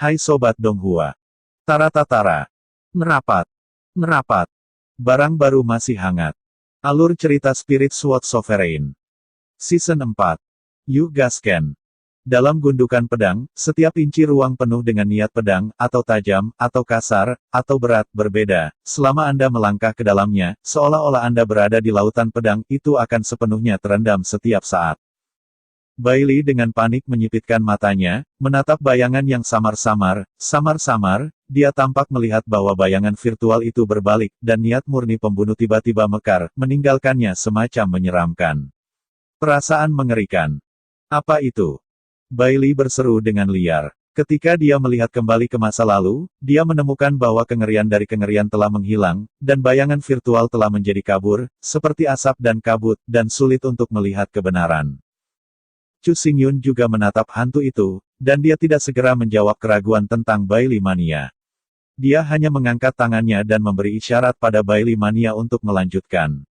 Hai Sobat Donghua. Tara-tatara. Merapat. Merapat. Barang baru masih hangat. Alur cerita Spirit Sword Sovereign. Season 4. Yuk gasken. Dalam gundukan pedang, setiap inci ruang penuh dengan niat pedang, atau tajam, atau kasar, atau berat, berbeda. Selama Anda melangkah ke dalamnya, seolah-olah Anda berada di lautan pedang, itu akan sepenuhnya terendam setiap saat. Bailey dengan panik menyipitkan matanya, menatap bayangan yang samar-samar, dia tampak melihat bahwa bayangan virtual itu berbalik, dan niat murni pembunuh tiba-tiba mekar, meninggalkannya semacam menyeramkan. Perasaan mengerikan. Apa itu? Bailey berseru dengan liar. Ketika dia melihat kembali ke masa lalu, dia menemukan bahwa kengerian dari kengerian telah menghilang, dan bayangan virtual telah menjadi kabur, seperti asap dan kabut, dan sulit untuk melihat kebenaran. Chu Xingyun juga menatap hantu itu, dan dia tidak segera menjawab keraguan tentang Bailey Mania. Dia hanya mengangkat tangannya dan memberi isyarat pada Bailey Mania untuk melanjutkan.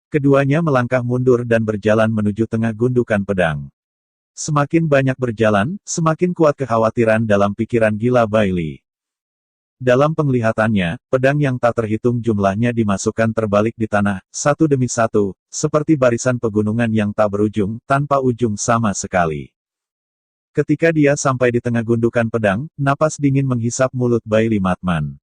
Keduanya melangkah mundur dan berjalan menuju tengah gundukan pedang. Semakin banyak berjalan, semakin kuat kekhawatiran dalam pikiran gila Bailey. Dalam penglihatannya, pedang yang tak terhitung jumlahnya dimasukkan terbalik di tanah, satu demi satu, seperti barisan pegunungan yang tak berujung, tanpa ujung sama sekali. Ketika dia sampai di tengah gundukan pedang, napas dingin menghisap mulut Bailey Matman.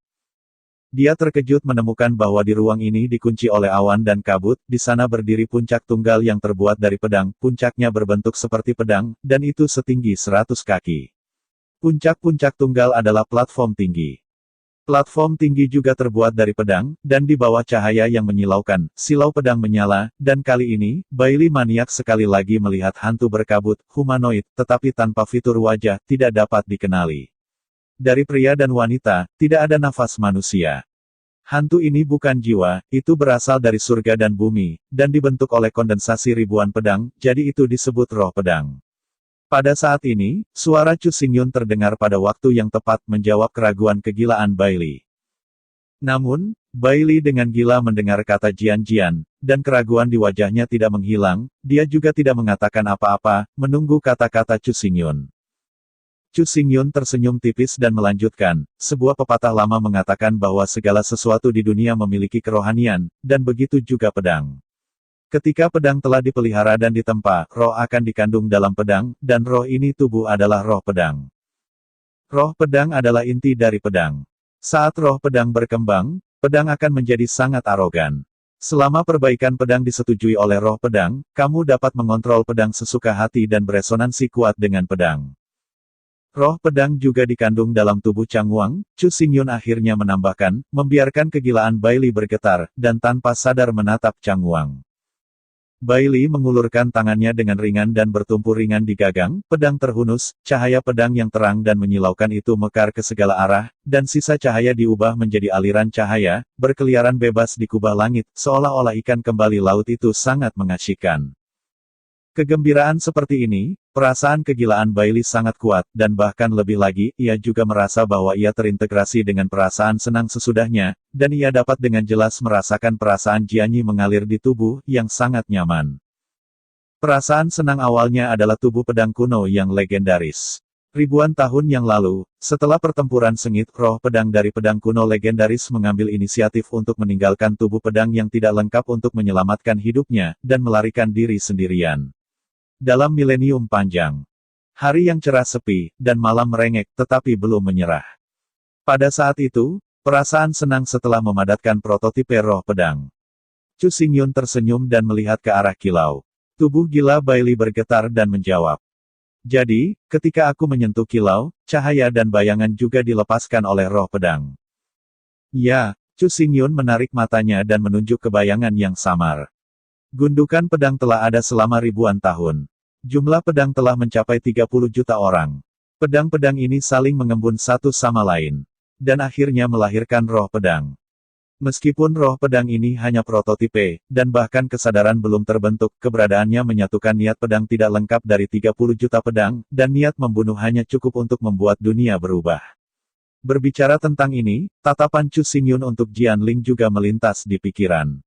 Dia terkejut menemukan bahwa di ruang ini dikunci oleh awan dan kabut, di sana berdiri puncak tunggal yang terbuat dari pedang, puncaknya berbentuk seperti pedang, dan itu setinggi 100 kaki. Puncak-puncak tunggal adalah platform tinggi. Platform tinggi juga terbuat dari pedang, dan di bawah cahaya yang menyilaukan, silau pedang menyala, dan kali ini, Bailey maniak sekali lagi melihat hantu berkabut, humanoid, tetapi tanpa fitur wajah, tidak dapat dikenali. Dari pria dan wanita, tidak ada nafas manusia. Hantu ini bukan jiwa, itu berasal dari surga dan bumi, dan dibentuk oleh kondensasi ribuan pedang, jadi itu disebut roh pedang. Pada saat ini, suara Chu Xingyun terdengar pada waktu yang tepat menjawab keraguan kegilaan Bailey. Namun, Bailey dengan gila mendengar kata Jian-Jian, dan keraguan di wajahnya tidak menghilang, dia juga tidak mengatakan apa-apa, menunggu kata-kata Chu Xingyun. Chu Xingyun tersenyum tipis dan melanjutkan, sebuah pepatah lama mengatakan bahwa segala sesuatu di dunia memiliki kerohanian, dan begitu juga pedang. Ketika pedang telah dipelihara dan ditempa, roh akan dikandung dalam pedang, dan roh ini tubuh adalah roh pedang. Roh pedang adalah inti dari pedang. Saat roh pedang berkembang, pedang akan menjadi sangat arogan. Selama perbaikan pedang disetujui oleh roh pedang, kamu dapat mengontrol pedang sesuka hati dan beresonansi kuat dengan pedang. Roh pedang juga dikandung dalam tubuh Changwang, Chu Xingyun akhirnya menambahkan, membiarkan kegilaan Bailey bergetar, dan tanpa sadar menatap Changwang. Bailey mengulurkan tangannya dengan ringan dan bertumpul ringan di gagang, pedang terhunus, cahaya pedang yang terang dan menyilaukan itu mekar ke segala arah, dan sisa cahaya diubah menjadi aliran cahaya, berkeliaran bebas di kubah langit, seolah-olah ikan kembali laut itu sangat mengasyikkan. Kegembiraan seperti ini, perasaan kegilaan Bailey sangat kuat, dan bahkan lebih lagi, ia juga merasa bahwa ia terintegrasi dengan perasaan senang sesudahnya, dan ia dapat dengan jelas merasakan perasaan Jianyi mengalir di tubuh, yang sangat nyaman. Perasaan senang awalnya adalah tubuh pedang kuno yang legendaris. Ribuan tahun yang lalu, setelah pertempuran sengit, roh pedang dari pedang kuno legendaris mengambil inisiatif untuk meninggalkan tubuh pedang yang tidak lengkap untuk menyelamatkan hidupnya, dan melarikan diri sendirian. Dalam milenium panjang, hari yang cerah sepi, dan malam merengek, tetapi belum menyerah. Pada saat itu, perasaan senang setelah memadatkan prototipe roh pedang. Chu Xingyun tersenyum dan melihat ke arah kilau. Tubuh gila Bailey bergetar dan menjawab. Jadi, ketika aku menyentuh kilau, cahaya dan bayangan juga dilepaskan oleh roh pedang. Ya, Chu Xingyun menarik matanya dan menunjuk ke bayangan yang samar. Gundukan pedang telah ada selama ribuan tahun. Jumlah pedang telah mencapai 30 juta orang. Pedang-pedang ini saling mengembun satu sama lain. Dan akhirnya melahirkan roh pedang. Meskipun roh pedang ini hanya prototipe, dan bahkan kesadaran belum terbentuk, keberadaannya menyatukan niat pedang tidak lengkap dari 30 juta pedang, dan niat membunuh hanya cukup untuk membuat dunia berubah. Berbicara tentang ini, tatapan Chu Xingyun untuk Jianling juga melintas di pikiran.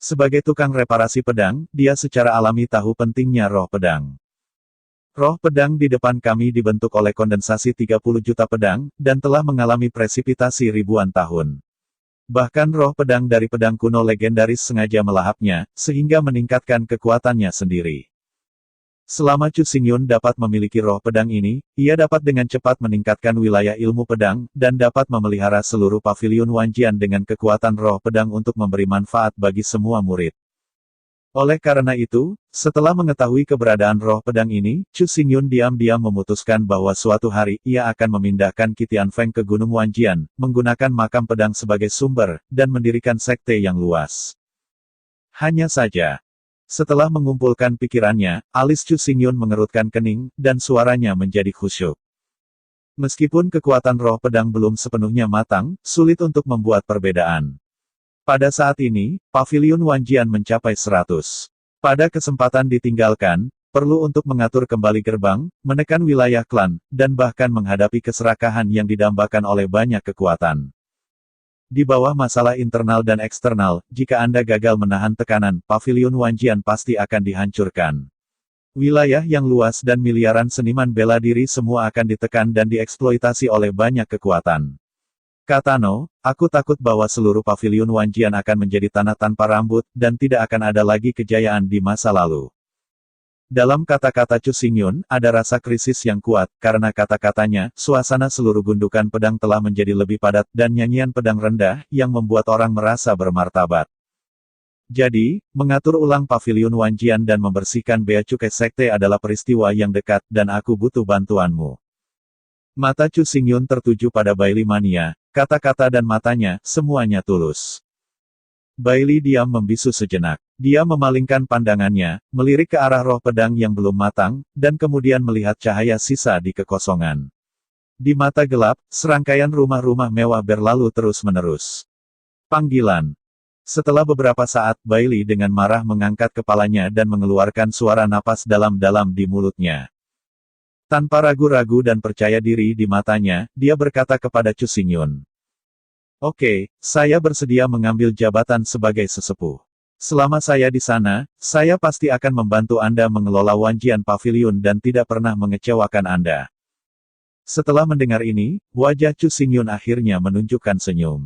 Sebagai tukang reparasi pedang, dia secara alami tahu pentingnya roh pedang. Roh pedang di depan kami dibentuk oleh kondensasi 30 juta pedang, dan telah mengalami presipitasi ribuan tahun. Bahkan roh pedang dari pedang kuno legendaris sengaja melahapnya, sehingga meningkatkan kekuatannya sendiri. Selama Chu Xingyun dapat memiliki roh pedang ini, ia dapat dengan cepat meningkatkan wilayah ilmu pedang, dan dapat memelihara seluruh paviliun Wanjian dengan kekuatan roh pedang untuk memberi manfaat bagi semua murid. Oleh karena itu, setelah mengetahui keberadaan roh pedang ini, Chu Xingyun diam-diam memutuskan bahwa suatu hari, ia akan memindahkan Qi Tianfeng ke Gunung Wanjian, menggunakan makam pedang sebagai sumber, dan mendirikan sekte yang luas. Hanya saja, setelah mengumpulkan pikirannya, alis Chu Xingyun mengerutkan kening, dan suaranya menjadi khusyuk. Meskipun kekuatan roh pedang belum sepenuhnya matang, sulit untuk membuat perbedaan. Pada saat ini, paviliun Wanjian mencapai 100. Pada kesempatan ditinggalkan, perlu untuk mengatur kembali gerbang, menekan wilayah klan, dan bahkan menghadapi keserakahan yang didambakan oleh banyak kekuatan. Di bawah masalah internal dan eksternal, jika Anda gagal menahan tekanan, paviliun Wanjian pasti akan dihancurkan. Wilayah yang luas dan miliaran seniman bela diri semua akan ditekan dan dieksploitasi oleh banyak kekuatan. Kata No, aku takut bahwa seluruh paviliun Wanjian akan menjadi tanah tanpa rambut, dan tidak akan ada lagi kejayaan di masa lalu. Dalam kata-kata Chu Xingyun, ada rasa krisis yang kuat, karena kata-katanya, suasana seluruh gundukan pedang telah menjadi lebih padat, dan nyanyian pedang rendah, yang membuat orang merasa bermartabat. Jadi, mengatur ulang paviliun Wanjian dan membersihkan Bea Cukai Sekte adalah peristiwa yang dekat, dan aku butuh bantuanmu. Mata Chu Xingyun tertuju pada Baili Mania, kata-kata dan matanya, semuanya tulus. Baili diam membisu sejenak. Dia memalingkan pandangannya, melirik ke arah roh pedang yang belum matang, dan kemudian melihat cahaya sisa di kekosongan. Di mata gelap, serangkaian rumah-rumah mewah berlalu terus-menerus. Panggilan. Setelah beberapa saat, Baili dengan marah mengangkat kepalanya dan mengeluarkan suara napas dalam-dalam di mulutnya. Tanpa ragu-ragu dan percaya diri di matanya, dia berkata kepada Chu Xingyun. Oke, saya bersedia mengambil jabatan sebagai sesepuh. Selama saya di sana, saya pasti akan membantu Anda mengelola Wanjian Pavilion dan tidak pernah mengecewakan Anda. Setelah mendengar ini, wajah Chu Xingyun akhirnya menunjukkan senyum.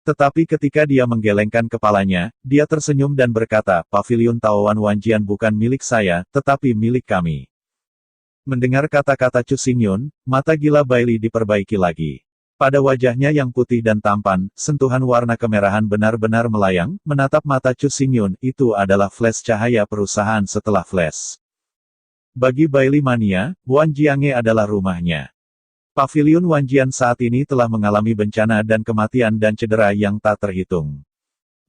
Tetapi ketika dia menggelengkan kepalanya, dia tersenyum dan berkata, Paviliun Taowan Wanjian bukan milik saya, tetapi milik kami. Mendengar kata-kata Chu Xingyun, mata gila Baili diperbaiki lagi. Pada wajahnya yang putih dan tampan, sentuhan warna kemerahan benar-benar melayang, menatap mata Chu Xingyun, itu adalah flash cahaya perusahaan setelah flash. Bagi Baili Mania, Wanjiange adalah rumahnya. Paviliun Wanjian saat ini telah mengalami bencana dan kematian dan cedera yang tak terhitung.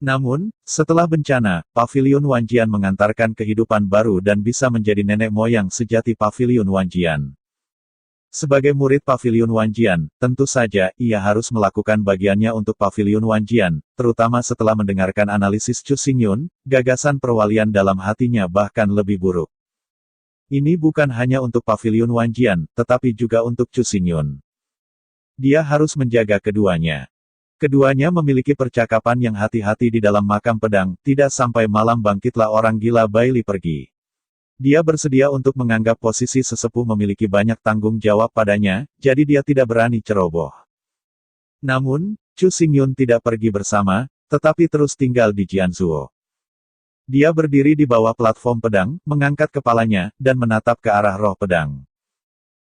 Namun, setelah bencana, Paviliun Wanjian mengantarkan kehidupan baru dan bisa menjadi nenek moyang sejati Paviliun Wanjian. Sebagai murid Paviliun Wanjian, tentu saja, ia harus melakukan bagiannya untuk Paviliun Wanjian, terutama setelah mendengarkan analisis Chu Xingyun, gagasan perwalian dalam hatinya bahkan lebih buruk. Ini bukan hanya untuk Paviliun Wanjian, tetapi juga untuk Chu Xingyun. Dia harus menjaga keduanya. Keduanya memiliki percakapan yang hati-hati di dalam makam pedang, tidak sampai malam bangkitlah orang gila Baili pergi. Dia bersedia untuk menganggap posisi sesepuh memiliki banyak tanggung jawab padanya, jadi dia tidak berani ceroboh. Namun, Chu Xingyun tidak pergi bersama, tetapi terus tinggal di Jianzhuo. Dia berdiri di bawah platform pedang, mengangkat kepalanya, dan menatap ke arah roh pedang.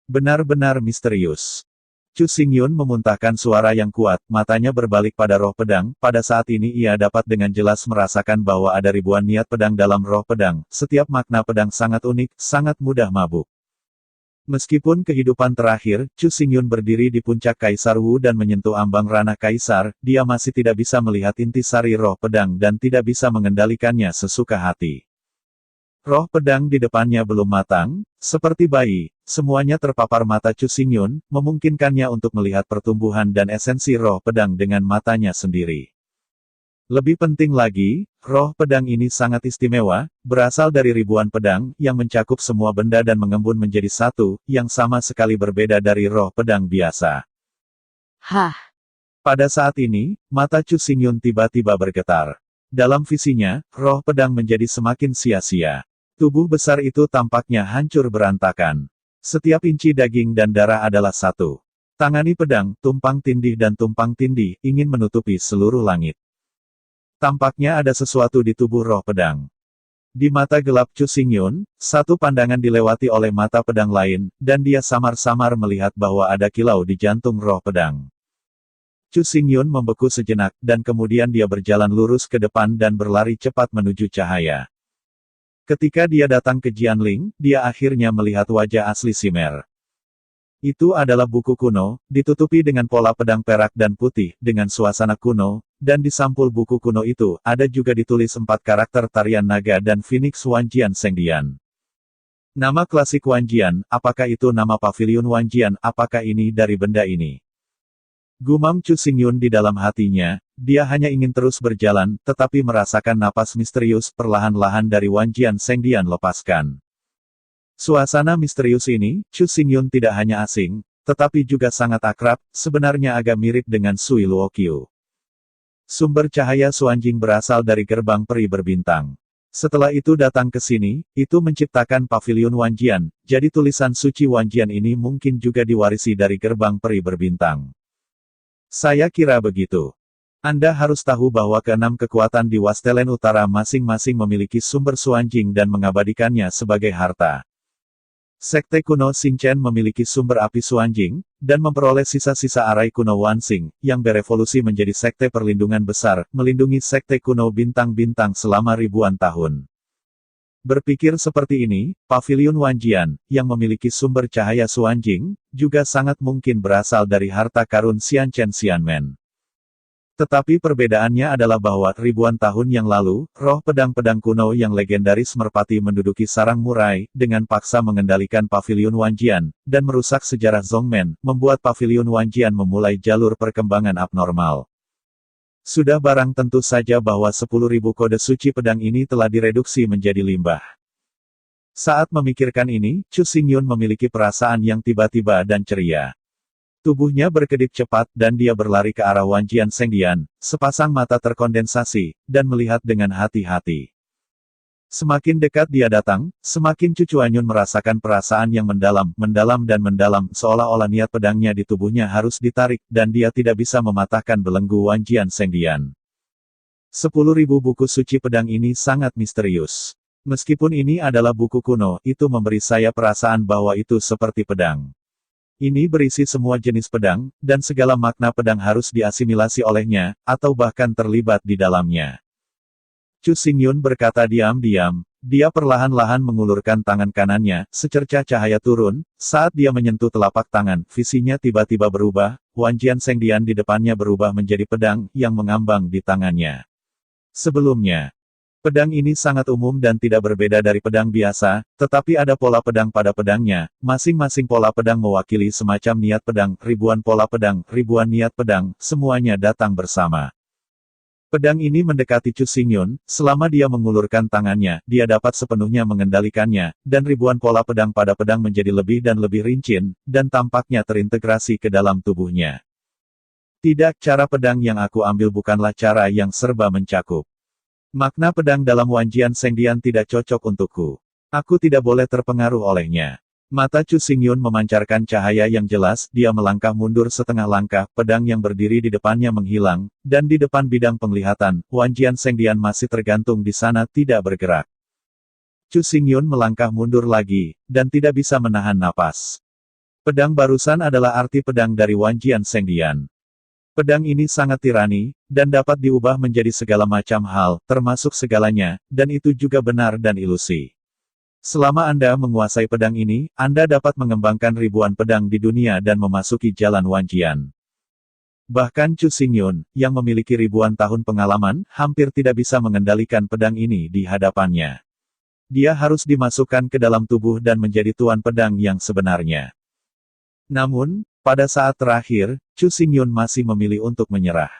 Benar-benar misterius. Chu Xingyun memuntahkan suara yang kuat, matanya berbalik pada roh pedang, pada saat ini ia dapat dengan jelas merasakan bahwa ada ribuan niat pedang dalam roh pedang, setiap makna pedang sangat unik, sangat mudah mabuk. Meskipun kehidupan terakhir, Chu Xingyun berdiri di puncak Kaisar Wu dan menyentuh ambang ranah Kaisar, dia masih tidak bisa melihat intisari roh pedang dan tidak bisa mengendalikannya sesuka hati. Roh pedang di depannya belum matang, seperti bayi, semuanya terpapar mata Chu Xingyun, memungkinkannya untuk melihat pertumbuhan dan esensi roh pedang dengan matanya sendiri. Lebih penting lagi, roh pedang ini sangat istimewa, berasal dari ribuan pedang, yang mencakup semua benda dan mengembun menjadi satu, yang sama sekali berbeda dari roh pedang biasa. Hah? Pada saat ini, mata Chu Xingyun tiba-tiba bergetar. Dalam visinya, roh pedang menjadi semakin sia-sia. Tubuh besar itu tampaknya hancur berantakan. Setiap inci daging dan darah adalah satu. Tangani pedang, tumpang tindih dan tumpang tindih, ingin menutupi seluruh langit. Tampaknya ada sesuatu di tubuh roh pedang. Di mata gelap Chu Xingyun, satu pandangan dilewati oleh mata pedang lain, dan dia samar-samar melihat bahwa ada kilau di jantung roh pedang. Chu Xingyun membeku sejenak, dan kemudian dia berjalan lurus ke depan dan berlari cepat menuju cahaya. Ketika dia datang ke Jianling, dia akhirnya melihat wajah asli Simer. Itu adalah buku kuno, ditutupi dengan pola pedang perak dan putih, dengan suasana kuno, dan di sampul buku kuno itu, ada juga ditulis 4 karakter tarian naga dan Phoenix Wanjian Sengdian. Nama klasik Wanjian, apakah itu nama pavilion Wanjian, apakah ini dari benda ini? Gumam Chu Xingyun di dalam hatinya, dia hanya ingin terus berjalan, tetapi merasakan napas misterius perlahan-lahan dari Wanjian Sengdian lepaskan. Suasana misterius ini, Chu Xingyun tidak hanya asing, tetapi juga sangat akrab, sebenarnya agak mirip dengan Sui Luoqiu. Sumber cahaya Suanjing berasal dari gerbang peri berbintang. Setelah itu datang ke sini, itu menciptakan pavilion Wanjian, jadi tulisan suci Wanjian ini mungkin juga diwarisi dari gerbang peri berbintang. Saya kira begitu. Anda harus tahu bahwa keenam kekuatan di Wastelen Utara masing-masing memiliki sumber Suanjing dan mengabadikannya sebagai harta. Sekte kuno Xingchen memiliki sumber api Suanjing, dan memperoleh sisa-sisa arai kuno Wanxing, yang berevolusi menjadi sekte perlindungan besar, melindungi sekte kuno bintang-bintang selama ribuan tahun. Berpikir seperti ini, pavilion Wanjian, yang memiliki sumber cahaya Suanjing, juga sangat mungkin berasal dari harta karun Xianchen Xianmen. Tetapi perbedaannya adalah bahwa ribuan tahun yang lalu, roh pedang-pedang kuno yang legendaris merpati menduduki sarang murai, dengan paksa mengendalikan pavilion Wanjian, dan merusak sejarah Zongmen, membuat pavilion Wanjian memulai jalur perkembangan abnormal. Sudah barang tentu saja bahwa 10.000 kode suci pedang ini telah direduksi menjadi limbah. Saat memikirkan ini, Chu Xingyun memiliki perasaan yang tiba-tiba dan ceria. Tubuhnya berkedip cepat dan dia berlari ke arah Wanjian Sengdian, sepasang mata terkondensasi, dan melihat dengan hati-hati. Semakin dekat dia datang, semakin Chu Chuanyun merasakan perasaan yang mendalam, seolah-olah niat pedangnya di tubuhnya harus ditarik, dan dia tidak bisa mematahkan belenggu Wanjian Sengdian. 10.000 buku suci pedang ini sangat misterius. Meskipun ini adalah buku kuno, itu memberi saya perasaan bahwa itu seperti pedang. Ini berisi semua jenis pedang, dan segala makna pedang harus diasimilasi olehnya, atau bahkan terlibat di dalamnya. Chu Xingyun berkata diam-diam, dia perlahan-lahan mengulurkan tangan kanannya, secercah cahaya turun, saat dia menyentuh telapak tangan, visinya tiba-tiba berubah, Wanjian Sengdian di depannya berubah menjadi pedang, yang mengambang di tangannya. Sebelumnya, pedang ini sangat umum dan tidak berbeda dari pedang biasa, tetapi ada pola pedang pada pedangnya, masing-masing pola pedang mewakili semacam niat pedang, ribuan pola pedang, ribuan niat pedang, semuanya datang bersama. Pedang ini mendekati Chu Xingyun, selama dia mengulurkan tangannya, dia dapat sepenuhnya mengendalikannya, dan ribuan pola pedang pada pedang menjadi lebih dan lebih rincin, dan tampaknya terintegrasi ke dalam tubuhnya. Tidak, cara pedang yang aku ambil bukanlah cara yang serba mencakup. Makna pedang dalam Wanjian Sengdian tidak cocok untukku. Aku tidak boleh terpengaruh olehnya. Mata Chu Xingyun memancarkan cahaya yang jelas, dia melangkah mundur setengah langkah, pedang yang berdiri di depannya menghilang, dan di depan bidang penglihatan, Wanjian Sengdian masih tergantung di sana tidak bergerak. Chu Xingyun melangkah mundur lagi, dan tidak bisa menahan napas. Pedang barusan adalah arti pedang dari Wanjian Sengdian. Pedang ini sangat tirani, dan dapat diubah menjadi segala macam hal, termasuk segalanya, dan itu juga benar dan ilusi. Selama Anda menguasai pedang ini, Anda dapat mengembangkan ribuan pedang di dunia dan memasuki jalan Wanjian. Bahkan Chu Xingyun, yang memiliki ribuan tahun pengalaman, hampir tidak bisa mengendalikan pedang ini di hadapannya. Dia harus dimasukkan ke dalam tubuh dan menjadi tuan pedang yang sebenarnya. Namun, pada saat terakhir, Chu Xingyun masih memilih untuk menyerah.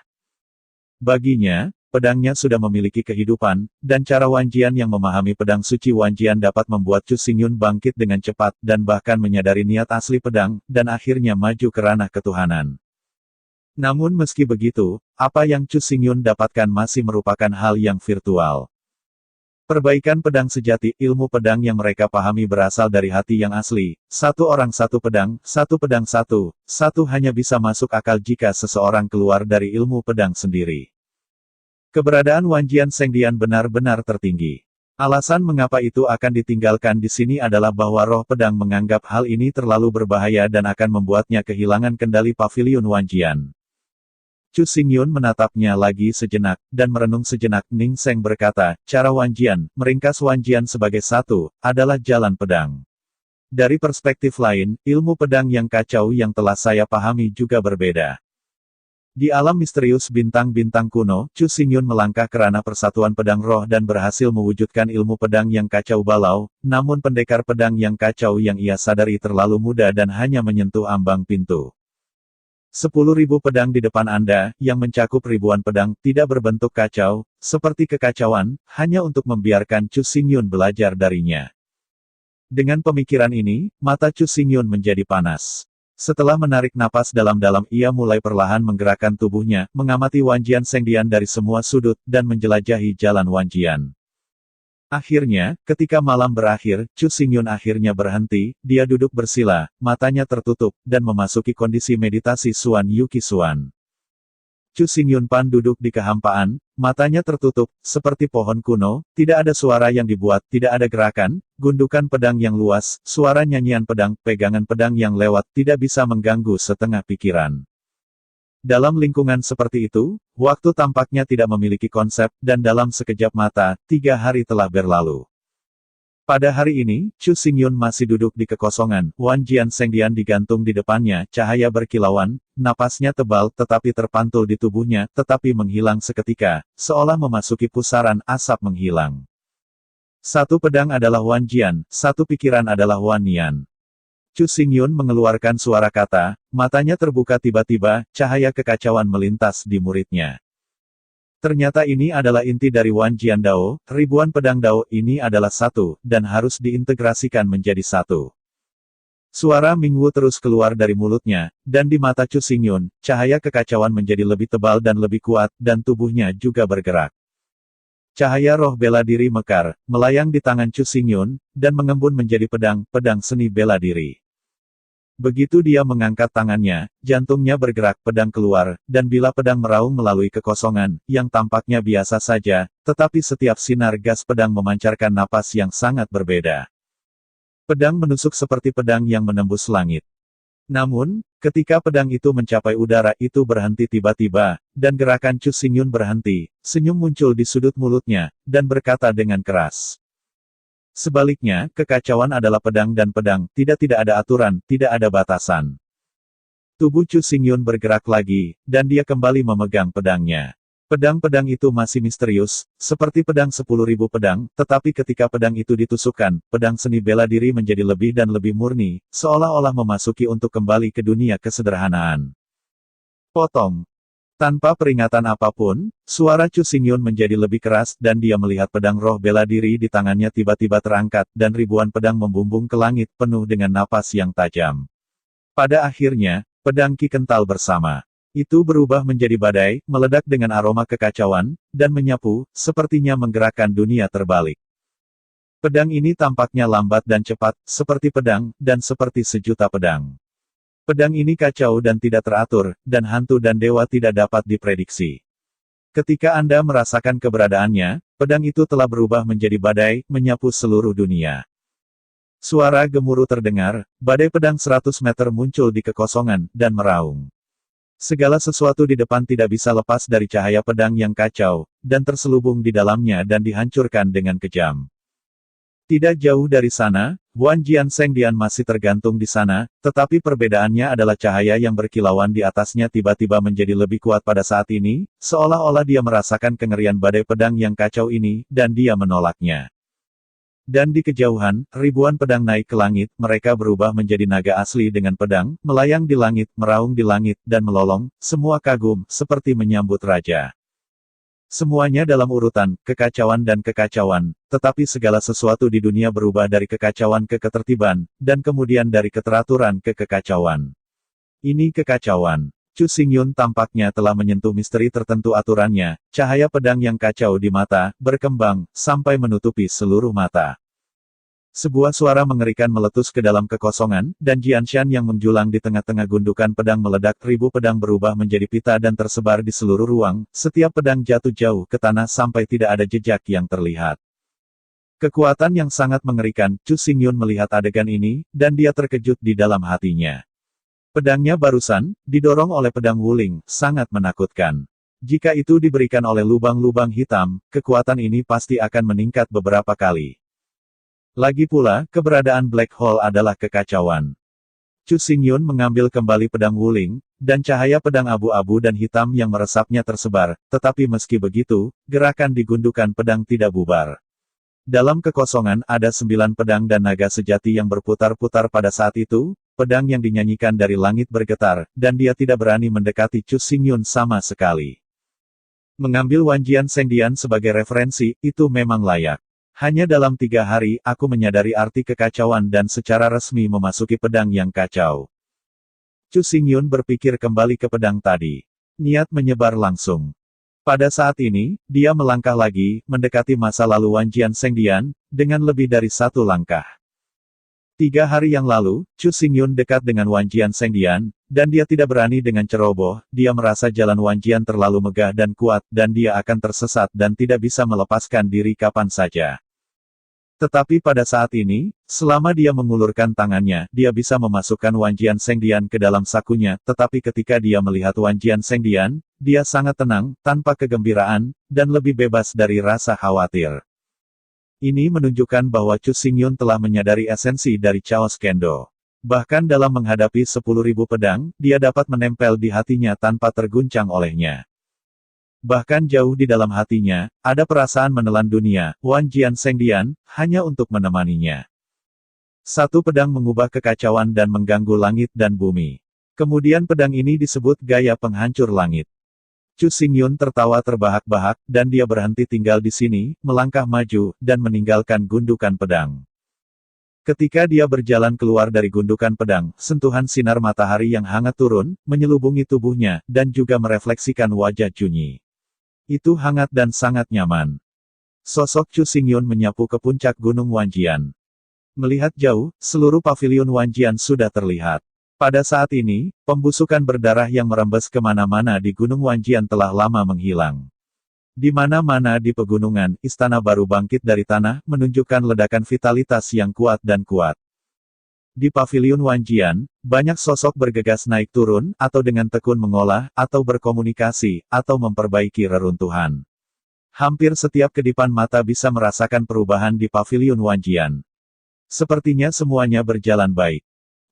Baginya, pedangnya sudah memiliki kehidupan, dan cara Wanjian yang memahami pedang suci Wanjian dapat membuat Chu Xingyun bangkit dengan cepat, dan bahkan menyadari niat asli pedang, dan akhirnya maju ke ranah ketuhanan. Namun meski begitu, apa yang Chu Xingyun dapatkan masih merupakan hal yang virtual. Perbaikan pedang sejati, ilmu pedang yang mereka pahami berasal dari hati yang asli. Satu orang satu pedang satu. Satu hanya bisa masuk akal jika seseorang keluar dari ilmu pedang sendiri. Keberadaan Wanjian Sengdian benar-benar tertinggi. Alasan mengapa itu akan ditinggalkan di sini adalah bahwa roh pedang menganggap hal ini terlalu berbahaya dan akan membuatnya kehilangan kendali pavilion Wanjian. Chu Xingyun menatapnya lagi sejenak, dan merenung sejenak. Ning Seng berkata, cara Wanjian, meringkas Wanjian sebagai satu, adalah jalan pedang. Dari perspektif lain, ilmu pedang yang kacau yang telah saya pahami juga berbeda. Di alam misterius bintang-bintang kuno, Chu Xingyun melangkah kerana persatuan pedang roh dan berhasil mewujudkan ilmu pedang yang kacau balau, namun pendekar pedang yang kacau yang ia sadari terlalu muda dan hanya menyentuh ambang pintu. 10.000 pedang di depan Anda, yang mencakup ribuan pedang, tidak berbentuk kacau, seperti kekacauan, hanya untuk membiarkan Chu Xingyun belajar darinya. Dengan pemikiran ini, mata Chu Xingyun menjadi panas. Setelah menarik napas dalam-dalam, ia mulai perlahan menggerakkan tubuhnya, mengamati Wanjian Sengdian dari semua sudut, dan menjelajahi jalan Wanjian. Akhirnya, ketika malam berakhir, Chu Xingyun akhirnya berhenti, dia duduk bersila, matanya tertutup, dan memasuki kondisi meditasi Xuan Yuki Xuan. Chu Xingyun Pan duduk di kehampaan, matanya tertutup, seperti pohon kuno, tidak ada suara yang dibuat, tidak ada gerakan, gundukan pedang yang luas, suara nyanyian pedang, pegangan pedang yang lewat, tidak bisa mengganggu setengah pikiran. Dalam lingkungan seperti itu, waktu tampaknya tidak memiliki konsep, dan dalam sekejap mata, 3 hari telah berlalu. Pada hari ini, Chu Xingyun masih duduk di kekosongan, Wanjian Sengdian digantung di depannya, cahaya berkilauan, napasnya tebal tetapi terpantul di tubuhnya, tetapi menghilang seketika, seolah memasuki pusaran asap menghilang. Satu pedang adalah Wanjian, satu pikiran adalah Wannian. Chu Xingyun mengeluarkan suara kata, matanya terbuka tiba-tiba, cahaya kekacauan melintas di muridnya. Ternyata ini adalah inti dari Wanjian Dao, ribuan pedang Dao ini adalah satu, dan harus diintegrasikan menjadi satu. Suara Mingwu terus keluar dari mulutnya, dan di mata Chu Xingyun, cahaya kekacauan menjadi lebih tebal dan lebih kuat, dan tubuhnya juga bergerak. Cahaya roh bela diri mekar, melayang di tangan Chu Xingyun, dan mengembun menjadi pedang seni bela diri. Begitu dia mengangkat tangannya, jantungnya bergerak, pedang keluar, dan bila pedang meraung melalui kekosongan, yang tampaknya biasa saja, tetapi setiap sinar gas pedang memancarkan napas yang sangat berbeda. Pedang menusuk seperti pedang yang menembus langit. Namun, ketika pedang itu mencapai udara itu berhenti tiba-tiba, dan gerakan Chu Xingyun berhenti, senyum muncul di sudut mulutnya, dan berkata dengan keras. Sebaliknya, kekacauan adalah pedang dan pedang, tidak ada aturan, tidak ada batasan. Tubuh Chu Xingyun bergerak lagi, dan dia kembali memegang pedangnya. Pedang-pedang itu masih misterius, seperti pedang 10.000 pedang, tetapi ketika pedang itu ditusukkan, pedang seni bela diri menjadi lebih dan lebih murni, seolah-olah memasuki untuk kembali ke dunia kesederhanaan. Potong. Tanpa peringatan apapun, suara Chu Xingyun menjadi lebih keras dan dia melihat pedang roh bela diri di tangannya tiba-tiba terangkat dan ribuan pedang membumbung ke langit penuh dengan napas yang tajam. Pada akhirnya, pedang Ki kental bersama itu berubah menjadi badai, meledak dengan aroma kekacauan, dan menyapu, sepertinya menggerakkan dunia terbalik. Pedang ini tampaknya lambat dan cepat, seperti pedang, dan seperti sejuta pedang. Pedang ini kacau dan tidak teratur, dan hantu dan dewa tidak dapat diprediksi. Ketika Anda merasakan keberadaannya, pedang itu telah berubah menjadi badai, menyapu seluruh dunia. Suara gemuruh terdengar, badai pedang 100 meter muncul di kekosongan, dan meraung. Segala sesuatu di depan tidak bisa lepas dari cahaya pedang yang kacau, dan terselubung di dalamnya dan dihancurkan dengan kejam. Tidak jauh dari sana, Wanjian Sengdian masih tergantung di sana, tetapi perbedaannya adalah cahaya yang berkilauan di atasnya tiba-tiba menjadi lebih kuat pada saat ini, seolah-olah dia merasakan kengerian badai pedang yang kacau ini, dan dia menolaknya. Dan di kejauhan, ribuan pedang naik ke langit, mereka berubah menjadi naga asli dengan pedang, melayang di langit, meraung di langit, dan melolong, semua kagum, seperti menyambut raja. Semuanya dalam urutan, kekacauan dan kekacauan, tetapi segala sesuatu di dunia berubah dari kekacauan ke ketertiban, dan kemudian dari keteraturan ke kekacauan. Ini kekacauan. Chu Xingyun tampaknya telah menyentuh misteri tertentu aturannya, cahaya pedang yang kacau di mata, berkembang, sampai menutupi seluruh mata. Sebuah suara mengerikan meletus ke dalam kekosongan, dan Jianshan yang menjulang di tengah-tengah gundukan pedang meledak. Ribu pedang berubah menjadi pita dan tersebar di seluruh ruang, setiap pedang jatuh jauh ke tanah sampai tidak ada jejak yang terlihat. Kekuatan yang sangat mengerikan. Chu Xingyun melihat adegan ini, dan dia terkejut di dalam hatinya. Pedangnya barusan, didorong oleh pedang Wuling, sangat menakutkan. Jika itu diberikan oleh lubang-lubang hitam, kekuatan ini pasti akan meningkat beberapa kali. Lagi pula, keberadaan Black Hole adalah kekacauan. Chu Xingyun mengambil kembali pedang Wuling, dan cahaya pedang abu-abu dan hitam yang meresapnya tersebar, tetapi meski begitu, gerakan di gundukan pedang tidak bubar. Dalam kekosongan ada 9 pedang dan naga sejati yang berputar-putar pada saat itu, pedang yang dinyanyikan dari langit bergetar, dan dia tidak berani mendekati Chu Xingyun sama sekali. Mengambil Wanjian Sengdian sebagai referensi, itu memang layak. Hanya dalam 3 hari, aku menyadari arti kekacauan dan secara resmi memasuki pedang yang kacau. Chu Xingyun berpikir kembali ke pedang tadi. Niat menyebar langsung. Pada saat ini, dia melangkah lagi, mendekati masa lalu Wanjian Sengdian, dengan lebih dari 1 langkah. 3 hari yang lalu, Chu Xingyun dekat dengan Wanjian Sengdian, dan dia tidak berani dengan ceroboh. Dia merasa jalan Wanjian terlalu megah dan kuat, dan dia akan tersesat dan tidak bisa melepaskan diri kapan saja. Tetapi pada saat ini, selama dia mengulurkan tangannya, dia bisa memasukkan Wanjian Sengdian ke dalam sakunya, tetapi ketika dia melihat Wanjian Sengdian, dia sangat tenang, tanpa kegembiraan, dan lebih bebas dari rasa khawatir. Ini menunjukkan bahwa Chu Xingyun telah menyadari esensi dari Chaos Kendo. Bahkan dalam menghadapi 10.000 pedang, dia dapat menempel di hatinya tanpa terguncang olehnya. Bahkan jauh di dalam hatinya, ada perasaan menelan dunia, Wanjian Sengdian, hanya untuk menemaninya. Satu pedang mengubah kekacauan dan mengganggu langit dan bumi. Kemudian pedang ini disebut gaya penghancur langit. Chu Xingyun tertawa terbahak-bahak, dan dia berhenti tinggal di sini, melangkah maju, dan meninggalkan gundukan pedang. Ketika dia berjalan keluar dari gundukan pedang, sentuhan sinar matahari yang hangat turun, menyelubungi tubuhnya, dan juga merefleksikan wajah Junyi. Itu hangat dan sangat nyaman. Sosok Chu Xingyun menyapu ke puncak Gunung Wanjian. Melihat jauh, seluruh paviliun Wanjian sudah terlihat. Pada saat ini, pembusukan berdarah yang merembes kemana-mana di Gunung Wanjian telah lama menghilang. Di mana-mana di pegunungan, istana baru bangkit dari tanah, menunjukkan ledakan vitalitas yang kuat dan kuat. Di paviliun Wanjian, banyak sosok bergegas naik turun, atau dengan tekun mengolah, atau berkomunikasi, atau memperbaiki reruntuhan. Hampir setiap kedipan mata bisa merasakan perubahan di paviliun Wanjian. Sepertinya semuanya berjalan baik.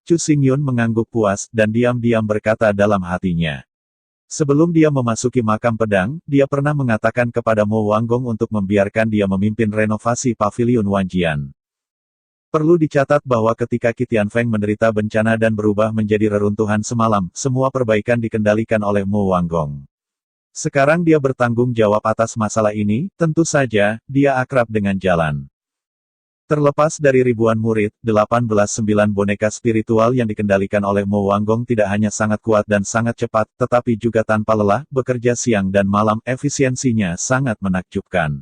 Chu Xingyun mengangguk puas, dan diam-diam berkata dalam hatinya. Sebelum dia memasuki makam pedang, dia pernah mengatakan kepada Mo Wanggong untuk membiarkan dia memimpin renovasi paviliun Wanjian. Perlu dicatat bahwa ketika Qi Feng menderita bencana dan berubah menjadi reruntuhan semalam, semua perbaikan dikendalikan oleh Mo Wanggong. Sekarang dia bertanggung jawab atas masalah ini, tentu saja, dia akrab dengan jalan. Terlepas dari ribuan murid, 18-9 boneka spiritual yang dikendalikan oleh Mo Wanggong tidak hanya sangat kuat dan sangat cepat, tetapi juga tanpa lelah, bekerja siang dan malam, efisiensinya sangat menakjubkan.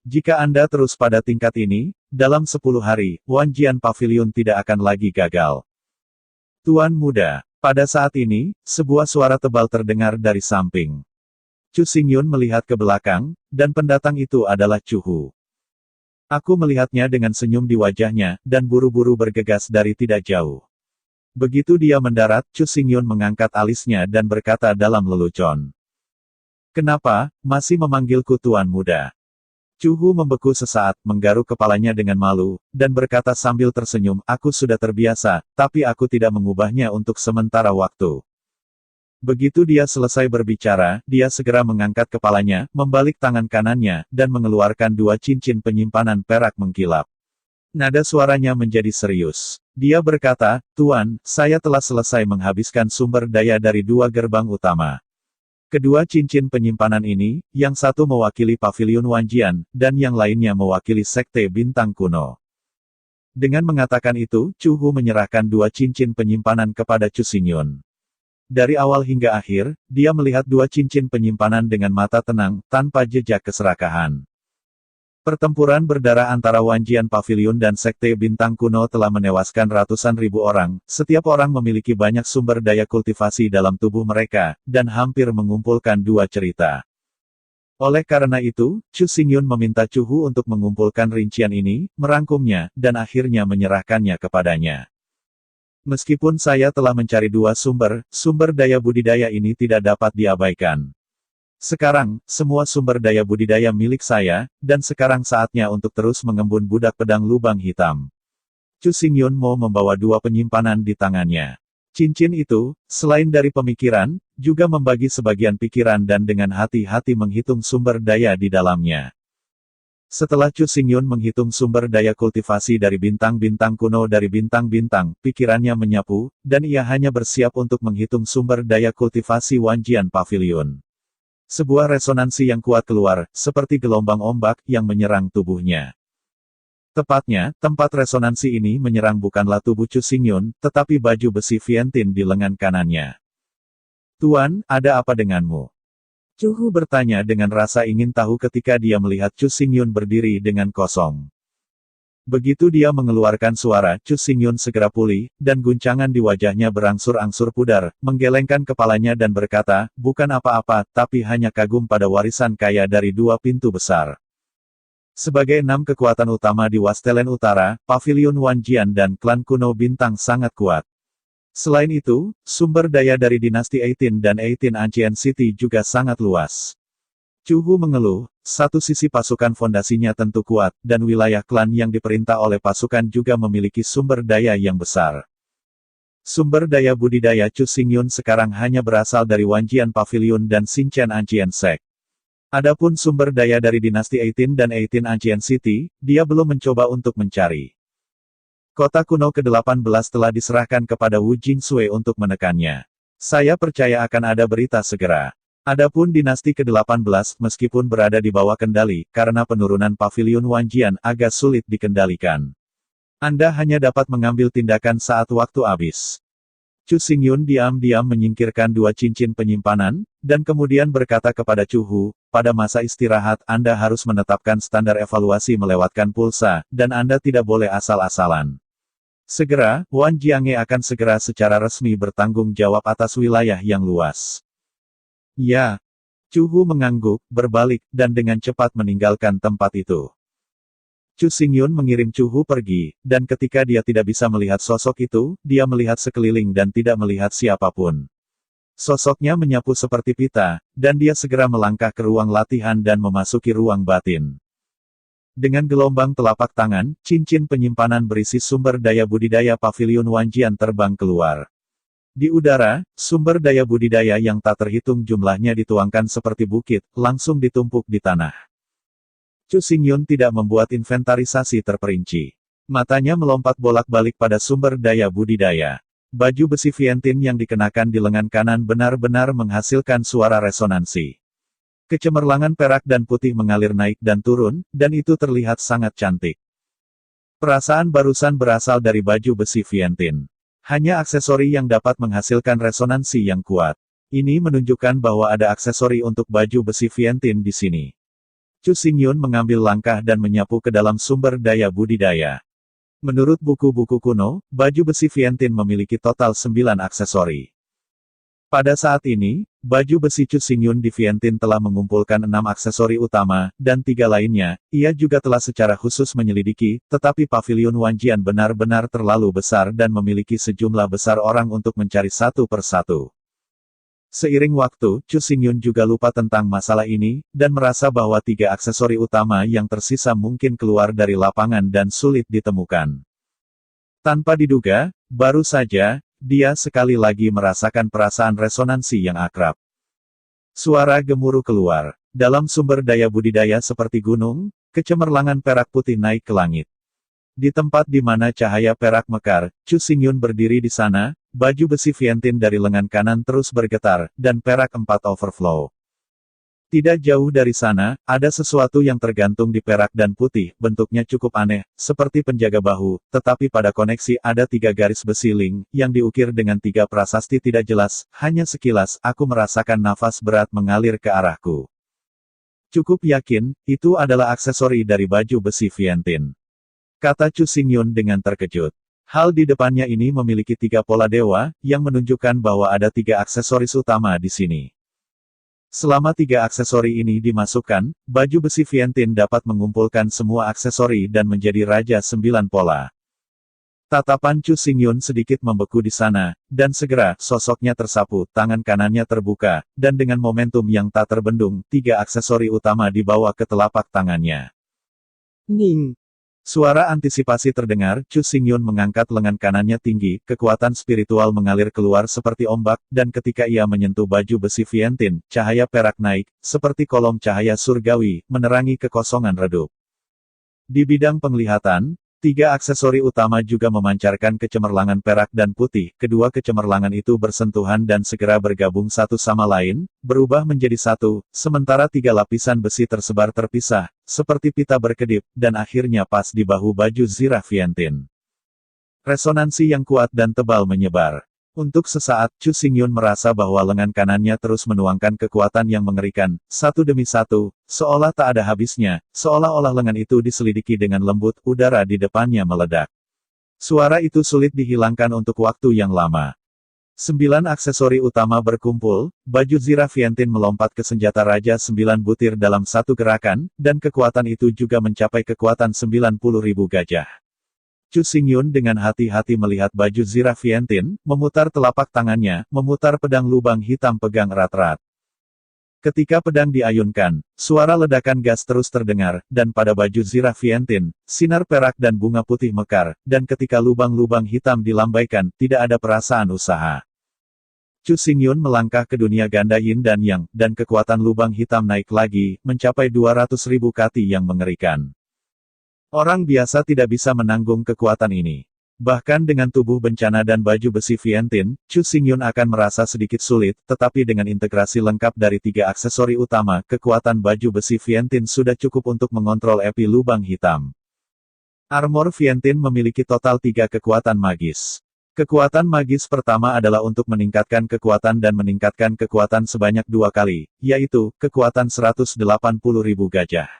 Jika Anda terus pada tingkat ini, dalam 10 hari, Wanjian Pavilion tidak akan lagi gagal. Tuan muda. Pada saat ini, sebuah suara tebal terdengar dari samping. Chu Xingyun melihat ke belakang, dan pendatang itu adalah Chu Hu. Aku melihatnya dengan senyum di wajahnya, dan buru-buru bergegas dari tidak jauh. Begitu dia mendarat, Chu Xingyun mengangkat alisnya dan berkata dalam lelucon. Kenapa, masih memanggilku tuan muda? Chu Hu membeku sesaat, menggaruk kepalanya dengan malu, dan berkata sambil tersenyum, aku sudah terbiasa, tapi aku tidak mengubahnya untuk sementara waktu. Begitu dia selesai berbicara, dia segera mengangkat kepalanya, membalik tangan kanannya, dan mengeluarkan 2 cincin penyimpanan perak mengkilap. Nada suaranya menjadi serius. Dia berkata, Tuan, saya telah selesai menghabiskan sumber daya dari 2 gerbang utama. Kedua cincin penyimpanan ini, yang satu mewakili paviliun Wanjian, dan yang lainnya mewakili sekte bintang kuno. Dengan mengatakan itu, Chu Hu menyerahkan 2 cincin penyimpanan kepada Chu Xingyun. Dari awal hingga akhir, dia melihat dua cincin penyimpanan dengan mata tenang, tanpa jejak keserakahan. Pertempuran berdarah antara Wanjian Pavilion dan Sekte Bintang Kuno telah menewaskan ratusan ribu orang, setiap orang memiliki banyak sumber daya kultivasi dalam tubuh mereka, dan hampir mengumpulkan dua cerita. Oleh karena itu, Chu Xingyun meminta Chu Hu untuk mengumpulkan rincian ini, merangkumnya, dan akhirnya menyerahkannya kepadanya. Meskipun saya telah mencari dua sumber daya budidaya ini tidak dapat diabaikan. Sekarang, semua sumber daya budidaya milik saya, dan sekarang saatnya untuk terus mengembun budak pedang lubang hitam. Chu Xingyun mau membawa dua penyimpanan di tangannya. Cincin itu, selain dari pemikiran, juga membagi sebagian pikiran dan dengan hati-hati menghitung sumber daya di dalamnya. Setelah Chu Xingyun menghitung sumber daya kultivasi dari bintang-bintang kuno dari bintang-bintang, pikirannya menyapu, dan ia hanya bersiap untuk menghitung sumber daya kultivasi Wanjian Pavilion. Sebuah resonansi yang kuat keluar, seperti gelombang ombak, yang menyerang tubuhnya. Tepatnya, tempat resonansi ini menyerang bukanlah tubuh Chu Xingyun, tetapi baju besi Vientian di lengan kanannya. "Tuan, ada apa denganmu?" Chu Hu bertanya dengan rasa ingin tahu ketika dia melihat Chu Xingyun berdiri dengan kosong. Begitu dia mengeluarkan suara, Chu Xingyun segera pulih, dan guncangan di wajahnya berangsur-angsur pudar, menggelengkan kepalanya dan berkata, "Bukan apa-apa, tapi hanya kagum pada warisan kaya dari dua pintu besar." Sebagai 6 kekuatan utama di Wastelen Utara, Pavilion Wanjian dan klan kuno bintang sangat kuat. Selain itu, sumber daya dari dinasti 18 dan 18 Ancient City juga sangat luas. Chu Hu mengeluh, satu sisi pasukan fondasinya tentu kuat, dan wilayah klan yang diperintah oleh pasukan juga memiliki sumber daya yang besar. Sumber daya budidaya Chu Xingyun sekarang hanya berasal dari Wanjian Pavilion dan Xinchen Ancient Sect. Adapun sumber daya dari dinasti 18 dan 18 Ancient City, dia belum mencoba untuk mencari. Kota kuno ke-18 telah diserahkan kepada Wu Jingsui untuk menekannya. Saya percaya akan ada berita segera. Adapun dinasti ke-18, meskipun berada di bawah kendali, karena penurunan Pavilion Wanjian agak sulit dikendalikan. Anda hanya dapat mengambil tindakan saat waktu habis. Chu Xingyun diam-diam menyingkirkan dua cincin penyimpanan, dan kemudian berkata kepada Chu Hu, pada masa istirahat Anda harus menetapkan standar evaluasi melewatkan pulsa, dan Anda tidak boleh asal-asalan. Segera, Wan Jiange akan segera secara resmi bertanggung jawab atas wilayah yang luas. Ya. Chu Hu mengangguk, berbalik, dan dengan cepat meninggalkan tempat itu. Chu Xingyun mengirim Chu Hu pergi, dan ketika dia tidak bisa melihat sosok itu, dia melihat sekeliling dan tidak melihat siapapun. Sosoknya menyapu seperti pita, dan dia segera melangkah ke ruang latihan dan memasuki ruang batin. Dengan gelombang telapak tangan, cincin penyimpanan berisi sumber daya budidaya Pavilion Wanjian terbang keluar. Di udara, sumber daya budidaya yang tak terhitung jumlahnya dituangkan seperti bukit, langsung ditumpuk di tanah. Chu Xingyun tidak membuat inventarisasi terperinci. Matanya melompat bolak-balik pada sumber daya budidaya. Baju besi Vientian yang dikenakan di lengan kanan benar-benar menghasilkan suara resonansi. Kecemerlangan perak dan putih mengalir naik dan turun, dan itu terlihat sangat cantik. Perasaan barusan berasal dari baju besi Vientian. Hanya aksesori yang dapat menghasilkan resonansi yang kuat. Ini menunjukkan bahwa ada aksesori untuk baju besi Vientian di sini. Chu Xingyun mengambil langkah dan menyapu ke dalam sumber daya budidaya. Menurut buku-buku kuno, baju besi Vientian memiliki total 9 aksesori. Pada saat ini, baju besi Chu Xingyun di Vientian telah mengumpulkan 6 aksesori utama, dan 3 lainnya, ia juga telah secara khusus menyelidiki, tetapi Pavilion Wanjian benar-benar terlalu besar dan memiliki sejumlah besar orang untuk mencari satu persatu. Seiring waktu, Chu Xingyun juga lupa tentang masalah ini, dan merasa bahwa 3 aksesori utama yang tersisa mungkin keluar dari lapangan dan sulit ditemukan. Tanpa diduga, baru saja, dia sekali lagi merasakan perasaan resonansi yang akrab. Suara gemuruh keluar. Dalam sumber daya budidaya seperti gunung, kecemerlangan perak putih naik ke langit. Di tempat di mana cahaya perak mekar, Chu Xingyun berdiri di sana, baju besi Vientian dari lengan kanan terus bergetar, dan perak 4 overflow. Tidak jauh dari sana, ada sesuatu yang tergantung di perak dan putih, bentuknya cukup aneh, seperti penjaga bahu, tetapi pada koneksi ada 3 garis besi link, yang diukir dengan 3 prasasti tidak jelas, hanya sekilas, aku merasakan nafas berat mengalir ke arahku. Cukup yakin, itu adalah aksesori dari baju besi Vientiane. Kata Chu Xingyun dengan terkejut. Hal di depannya ini memiliki 3 pola dewa, yang menunjukkan bahwa ada 3 aksesoris utama di sini. Selama 3 aksesori ini dimasukkan, baju besi Vientiane dapat mengumpulkan semua aksesori dan menjadi Raja 9 Pola. Tatapan Chu Xingyun sedikit membeku di sana, dan segera, sosoknya tersapu, tangan kanannya terbuka, dan dengan momentum yang tak terbendung, 3 aksesori utama dibawa ke telapak tangannya. Ning! Suara antisipasi terdengar, Chu Xingyun mengangkat lengan kanannya tinggi, kekuatan spiritual mengalir keluar seperti ombak, dan ketika ia menyentuh baju besi Vientiane, cahaya perak naik, seperti kolom cahaya surgawi, menerangi kekosongan redup. Di bidang penglihatan, 3 aksesori utama juga memancarkan kecemerlangan perak dan putih, kedua kecemerlangan itu bersentuhan dan segera bergabung satu sama lain, berubah menjadi satu, sementara 3 lapisan besi tersebar terpisah, seperti pita berkedip, dan akhirnya pas di bahu baju zirah Vientiane. Resonansi yang kuat dan tebal menyebar. Untuk sesaat, Chu Xingyun merasa bahwa lengan kanannya terus menuangkan kekuatan yang mengerikan, satu demi satu, seolah tak ada habisnya, seolah-olah lengan itu diselidiki dengan lembut, udara di depannya meledak. Suara itu sulit dihilangkan untuk waktu yang lama. 9 aksesori utama berkumpul, baju zirah Vientiane melompat ke senjata Raja 9 butir dalam satu gerakan, dan kekuatan itu juga mencapai kekuatan 90.000 gajah. Chu Xingyun dengan hati-hati melihat baju zirah Vientiane, memutar telapak tangannya, memutar pedang lubang hitam pegang erat-erat. Ketika pedang diayunkan, suara ledakan gas terus terdengar, dan pada baju zirah Vientiane, sinar perak dan bunga putih mekar, dan ketika lubang-lubang hitam dilambaikan, tidak ada perasaan usaha. Chu Xingyun melangkah ke dunia ganda yin dan yang, dan kekuatan lubang hitam naik lagi, mencapai 200.000 kati yang mengerikan. Orang biasa tidak bisa menanggung kekuatan ini. Bahkan dengan tubuh bencana dan baju besi Vientiane, Chu Xingyun akan merasa sedikit sulit, tetapi dengan integrasi lengkap dari 3 aksesori utama, kekuatan baju besi Vientiane sudah cukup untuk mengontrol api lubang hitam. Armor Vientiane memiliki total 3 kekuatan magis. Kekuatan magis pertama adalah untuk meningkatkan kekuatan dan meningkatkan kekuatan sebanyak 2 kali, yaitu, kekuatan 180.000 gajah.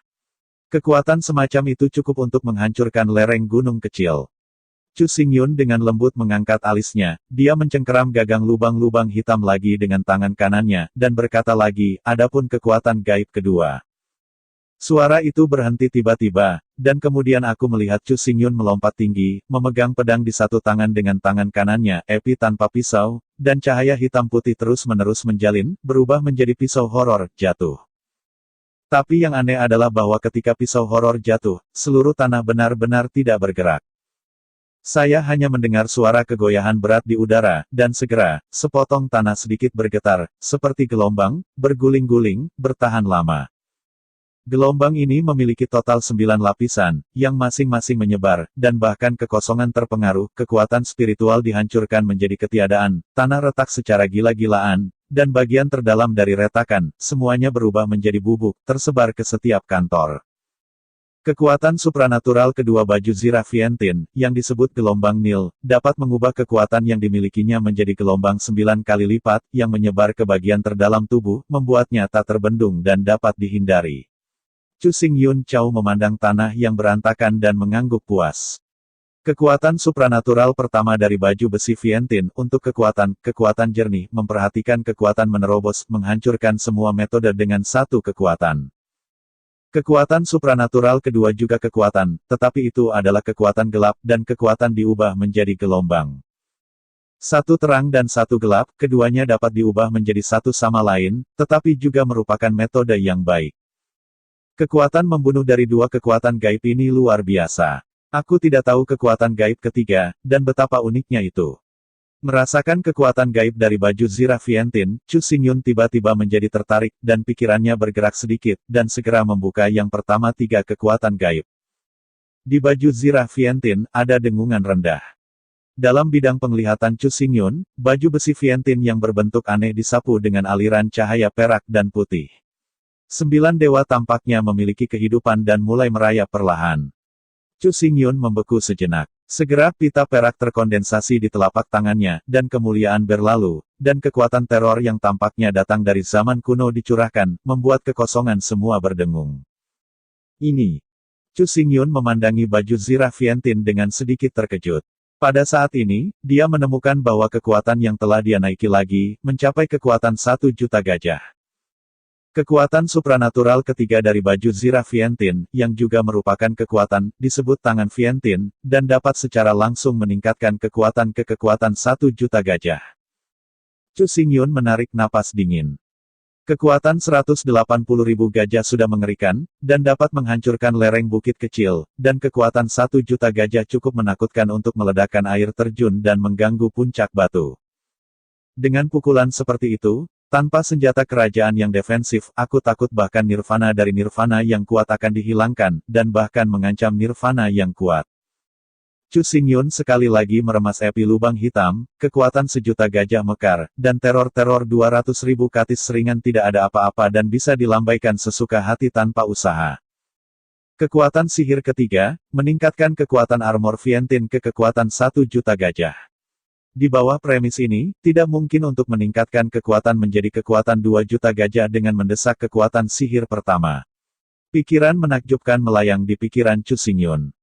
Kekuatan semacam itu cukup untuk menghancurkan lereng gunung kecil. Chu Xingyun dengan lembut mengangkat alisnya, dia mencengkeram gagang lubang-lubang hitam lagi dengan tangan kanannya, dan berkata lagi, adapun kekuatan gaib kedua. Suara itu berhenti tiba-tiba, dan kemudian aku melihat Chu Xingyun melompat tinggi, memegang pedang di satu tangan dengan tangan kanannya, api tanpa pisau, dan cahaya hitam putih terus-menerus menjalin, berubah menjadi pisau horor, jatuh. Tapi yang aneh adalah bahwa ketika pisau horor jatuh, seluruh tanah benar-benar tidak bergerak. Saya hanya mendengar suara kegoyahan berat di udara, dan segera, sepotong tanah sedikit bergetar, seperti gelombang, berguling-guling, bertahan lama. Gelombang ini memiliki total 9 lapisan, yang masing-masing menyebar, dan bahkan kekosongan terpengaruh, kekuatan spiritual dihancurkan menjadi ketiadaan, tanah retak secara gila-gilaan, dan bagian terdalam dari retakan, semuanya berubah menjadi bubuk, tersebar ke setiap kantor. Kekuatan supranatural kedua baju zirah Vientiane, yang disebut gelombang Nil, dapat mengubah kekuatan yang dimilikinya menjadi gelombang 9 kali lipat, yang menyebar ke bagian terdalam tubuh, membuatnya tak terbendung dan dapat dihindari. Chu Xingyun Chow memandang tanah yang berantakan dan mengangguk puas. Kekuatan supranatural pertama dari baju besi Vientiane, untuk kekuatan jernih, memperhatikan kekuatan menerobos, menghancurkan semua metode dengan satu kekuatan. Kekuatan supranatural kedua juga kekuatan, tetapi itu adalah kekuatan gelap, dan kekuatan diubah menjadi gelombang. Satu terang dan satu gelap, keduanya dapat diubah menjadi satu sama lain, tetapi juga merupakan metode yang baik. Kekuatan membunuh dari 2 kekuatan gaib ini luar biasa. Aku tidak tahu kekuatan gaib ketiga, dan betapa uniknya itu. Merasakan kekuatan gaib dari baju zirah Vientiane, Chu Xingyun tiba-tiba menjadi tertarik, dan pikirannya bergerak sedikit, dan segera membuka yang pertama 3 kekuatan gaib. Di baju zirah Vientiane, ada dengungan rendah. Dalam bidang penglihatan Chu Xingyun, baju besi Vientiane yang berbentuk aneh disapu dengan aliran cahaya perak dan putih. 9 dewa tampaknya memiliki kehidupan dan mulai merayap perlahan. Chu Xingyun membeku sejenak. Segera pita perak terkondensasi di telapak tangannya, dan kemuliaan berlalu, dan kekuatan teror yang tampaknya datang dari zaman kuno dicurahkan, membuat kekosongan semua berdengung. Ini. Chu Xingyun memandangi baju zirah Fientin dengan sedikit terkejut. Pada saat ini, dia menemukan bahwa kekuatan yang telah dia naiki lagi, mencapai kekuatan 1 juta gajah. Kekuatan supranatural ketiga dari baju zirah Fientin, yang juga merupakan kekuatan, disebut tangan Fientin, dan dapat secara langsung meningkatkan kekuatan ke kekuatan 1 juta gajah. Chu Xingyun menarik napas dingin. Kekuatan 180.000 gajah sudah mengerikan, dan dapat menghancurkan lereng bukit kecil, dan kekuatan 1 juta gajah cukup menakutkan untuk meledakkan air terjun dan mengganggu puncak batu. Dengan pukulan seperti itu, tanpa senjata kerajaan yang defensif, aku takut bahkan nirvana dari nirvana yang kuat akan dihilangkan, dan bahkan mengancam nirvana yang kuat. Chu Xingyun sekali lagi meremas api lubang hitam, kekuatan 1 juta gajah mekar, dan teror-teror 200.000 katis seringan tidak ada apa-apa dan bisa dilambaikan sesuka hati tanpa usaha. Kekuatan sihir ketiga, meningkatkan kekuatan armor Fientin ke kekuatan 1 juta gajah. Di bawah premis ini, tidak mungkin untuk meningkatkan kekuatan menjadi kekuatan 2 juta gajah dengan mendesak kekuatan sihir pertama. Pikiran menakjubkan melayang di pikiran Chu Xingyun.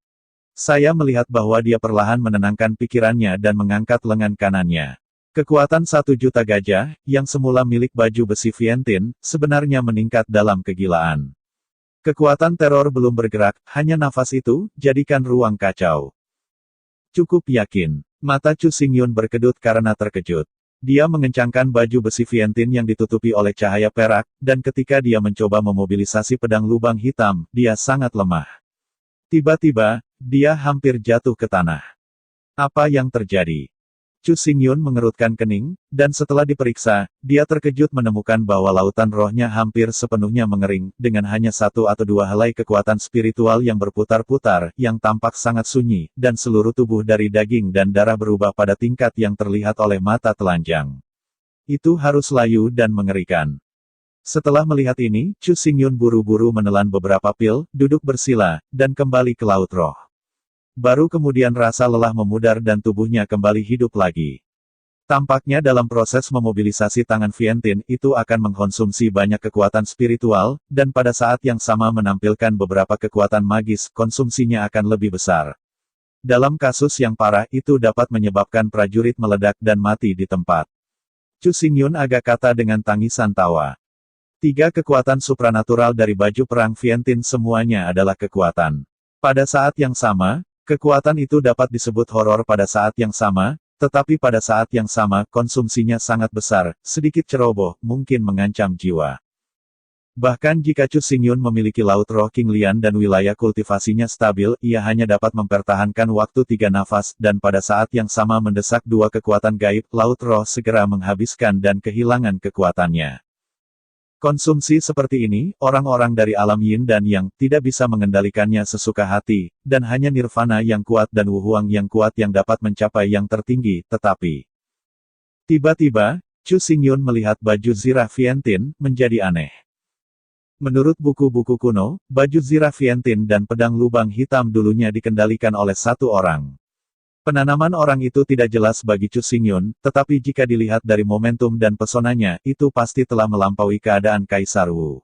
Saya melihat bahwa dia perlahan menenangkan pikirannya dan mengangkat lengan kanannya. Kekuatan 1 juta gajah, yang semula milik baju besi Fientin, sebenarnya meningkat dalam kegilaan. Kekuatan teror belum bergerak, hanya nafas itu, jadikan ruang kacau. Cukup yakin. Mata Chu Xingyun berkedut karena terkejut. Dia mengencangkan baju besi Fientin yang ditutupi oleh cahaya perak, dan ketika dia mencoba memobilisasi pedang lubang hitam, dia sangat lemah. Tiba-tiba, dia hampir jatuh ke tanah. Apa yang terjadi? Chu Xingyun mengerutkan kening, dan setelah diperiksa, dia terkejut menemukan bahwa lautan rohnya hampir sepenuhnya mengering, dengan hanya 1 atau 2 helai kekuatan spiritual yang berputar-putar, yang tampak sangat sunyi, dan seluruh tubuh dari daging dan darah berubah pada tingkat yang terlihat oleh mata telanjang. Itu harus layu dan mengerikan. Setelah melihat ini, Chu Xingyun buru-buru menelan beberapa pil, duduk bersila, dan kembali ke laut roh. Baru kemudian rasa lelah memudar dan tubuhnya kembali hidup lagi. Tampaknya dalam proses memobilisasi tangan Fientin itu akan mengkonsumsi banyak kekuatan spiritual, dan pada saat yang sama menampilkan beberapa kekuatan magis, konsumsinya akan lebih besar. Dalam kasus yang parah itu dapat menyebabkan prajurit meledak dan mati di tempat. Chu Xingyun agak kata dengan tangisan tawa. 3 kekuatan supranatural dari baju perang Fientin semuanya adalah kekuatan. Pada saat yang sama, kekuatan itu dapat disebut horor pada saat yang sama, tetapi pada saat yang sama konsumsinya sangat besar, sedikit ceroboh, mungkin mengancam jiwa. Bahkan jika Chu Xingyun memiliki laut roh King Lian dan wilayah kultivasinya stabil, ia hanya dapat mempertahankan waktu 3 nafas, dan pada saat yang sama mendesak 2 kekuatan gaib, laut roh segera menghabiskan dan kehilangan kekuatannya. Konsumsi seperti ini, orang-orang dari alam yin dan yang, tidak bisa mengendalikannya sesuka hati, dan hanya nirvana yang kuat dan wuhuang yang kuat yang dapat mencapai yang tertinggi, tetapi... Tiba-tiba, Chu Xingyun melihat baju zirah Fientin, menjadi aneh. Menurut buku-buku kuno, baju zirah Fientin dan pedang lubang hitam dulunya dikendalikan oleh 1 orang. Penanaman orang itu tidak jelas bagi Chu Xingyun, tetapi jika dilihat dari momentum dan pesonanya, itu pasti telah melampaui keadaan Kaisar Wu.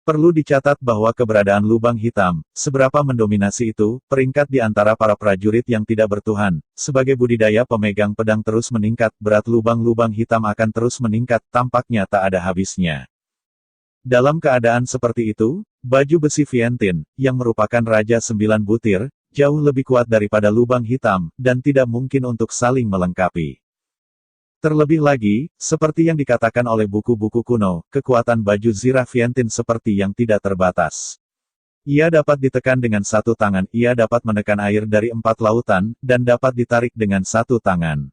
Perlu dicatat bahwa keberadaan lubang hitam, seberapa mendominasi itu, peringkat di antara para prajurit yang tidak bertuhan, sebagai budidaya pemegang pedang terus meningkat, berat lubang-lubang hitam akan terus meningkat, tampaknya tak ada habisnya. Dalam keadaan seperti itu, baju besi Fientin, yang merupakan Raja 9 Butir, jauh lebih kuat daripada lubang hitam, dan tidak mungkin untuk saling melengkapi. Terlebih lagi, seperti yang dikatakan oleh buku-buku kuno, kekuatan baju zirah Fientin seperti yang tidak terbatas. Ia dapat ditekan dengan 1 tangan, ia dapat menekan air dari 4 lautan, dan dapat ditarik dengan 1 tangan.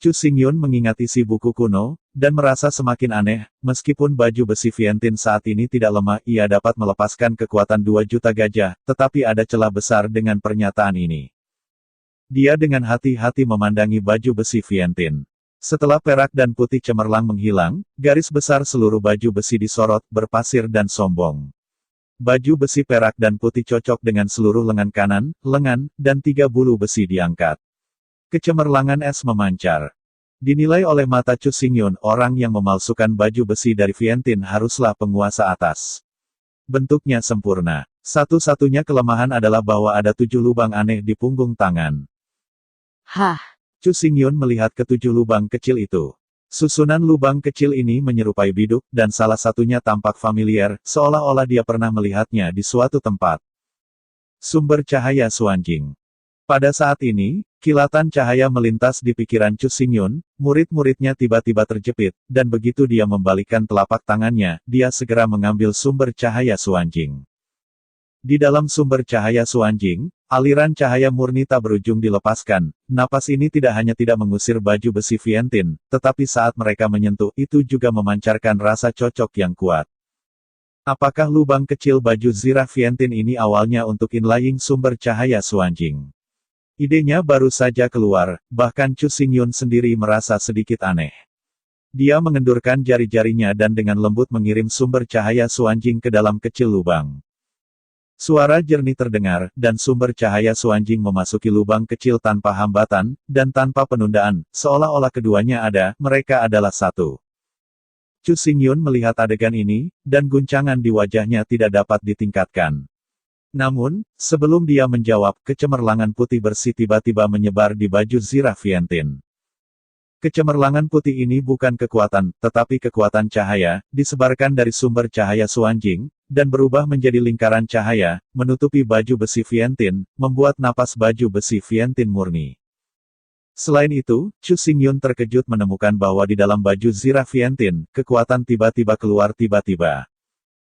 Chu Xingyun mengingat isi buku kuno, dan merasa semakin aneh, meskipun baju besi Fientin saat ini tidak lemah, ia dapat melepaskan kekuatan 2 juta gajah, tetapi ada celah besar dengan pernyataan ini. Dia dengan hati-hati memandangi baju besi Fientin. Setelah perak dan putih cemerlang menghilang, garis besar seluruh baju besi disorot, berpasir dan sombong. Baju besi perak dan putih cocok dengan seluruh lengan kanan, lengan, dan 3 bulu besi diangkat. Kecemerlangan es memancar. Dinilai oleh mata Chu Xingyun, orang yang memalsukan baju besi dari Vientiane haruslah penguasa atas. Bentuknya sempurna. Satu-satunya kelemahan adalah bahwa ada 7 lubang aneh di punggung tangan. Hah, Chu Xingyun melihat ke-7 lubang kecil itu. Susunan lubang kecil ini menyerupai biduk, dan salah satunya tampak familiar, seolah-olah dia pernah melihatnya di suatu tempat. Sumber cahaya Suanjing. Pada saat ini, kilatan cahaya melintas di pikiran Chu Xingyun, murid-muridnya tiba-tiba terjepit, dan begitu dia membalikkan telapak tangannya, dia segera mengambil sumber cahaya Suanjing. Di dalam sumber cahaya Suanjing, aliran cahaya murni tak berujung dilepaskan. Napas ini tidak hanya tidak mengusir baju besi Vientiane, tetapi saat mereka menyentuh, itu juga memancarkan rasa cocok yang kuat. Apakah lubang kecil baju zirah Vientiane ini awalnya untuk inlaying sumber cahaya Suanjing? Idenya baru saja keluar, bahkan Chu Xingyun sendiri merasa sedikit aneh. Dia mengendurkan jari-jarinya dan dengan lembut mengirim sumber cahaya Suanjing ke dalam kecil lubang. Suara jernih terdengar, dan sumber cahaya Suanjing memasuki lubang kecil tanpa hambatan, dan tanpa penundaan, seolah-olah keduanya mereka adalah satu. Chu Xingyun melihat adegan ini, dan guncangan di wajahnya tidak dapat ditingkatkan. Namun, sebelum dia menjawab, kecemerlangan putih bersih tiba-tiba menyebar di baju zirah Vientiane. Kecemerlangan putih ini bukan kekuatan, tetapi kekuatan cahaya, disebarkan dari sumber cahaya Suanjing, dan berubah menjadi lingkaran cahaya, menutupi baju besi Vientiane, membuat napas baju besi Vientiane murni. Selain itu, Chu Xingyun terkejut menemukan bahwa di dalam baju zirah Vientiane, kekuatan tiba-tiba keluar tiba-tiba.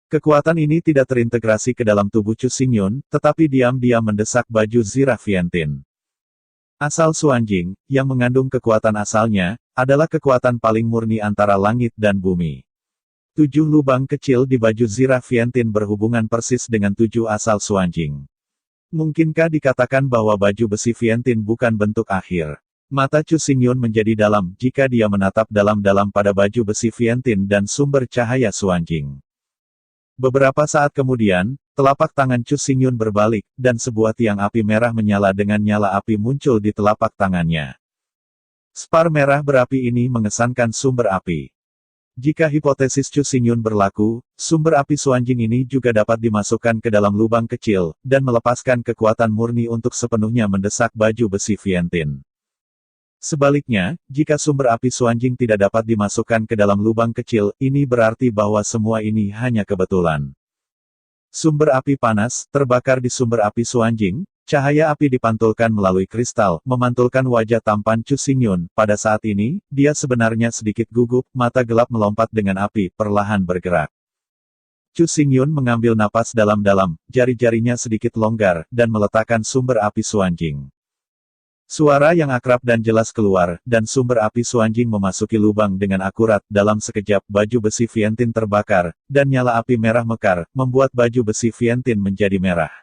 Kekuatan ini tidak terintegrasi ke dalam tubuh Chu Xingyun, tetapi diam-diam mendesak baju zirah Vientiane. Asal Suanjing, yang mengandung kekuatan asalnya, adalah kekuatan paling murni antara langit dan bumi. 7 lubang kecil di baju zirah Vientiane berhubungan persis dengan 7 asal Suanjing. Mungkinkah dikatakan bahwa baju besi Vientiane bukan bentuk akhir? Mata Chu Xingyun menjadi dalam jika dia menatap dalam-dalam pada baju besi Vientiane dan sumber cahaya Suanjing. Beberapa saat kemudian, telapak tangan Chu Xingyun berbalik, dan sebuah tiang api merah menyala dengan nyala api muncul di telapak tangannya. Spar merah berapi ini mengesankan sumber api. Jika hipotesis Chu Xingyun berlaku, sumber api Suanjing ini juga dapat dimasukkan ke dalam lubang kecil, dan melepaskan kekuatan murni untuk sepenuhnya mendesak baju besi Vientiane. Sebaliknya, jika sumber api Suanjing tidak dapat dimasukkan ke dalam lubang kecil, ini berarti bahwa semua ini hanya kebetulan. Sumber api panas, terbakar di sumber api Suanjing, cahaya api dipantulkan melalui kristal, memantulkan wajah tampan Chu Xingyun. Pada saat ini, dia sebenarnya sedikit gugup, mata gelap melompat dengan api, perlahan bergerak. Chu Xingyun mengambil napas dalam-dalam, jari-jarinya sedikit longgar, dan meletakkan sumber api Suanjing. Suara yang akrab dan jelas keluar, dan sumber api Suanjing memasuki lubang dengan akurat. Dalam sekejap, baju besi Vientiane terbakar, dan nyala api merah mekar, membuat baju besi Vientiane menjadi merah.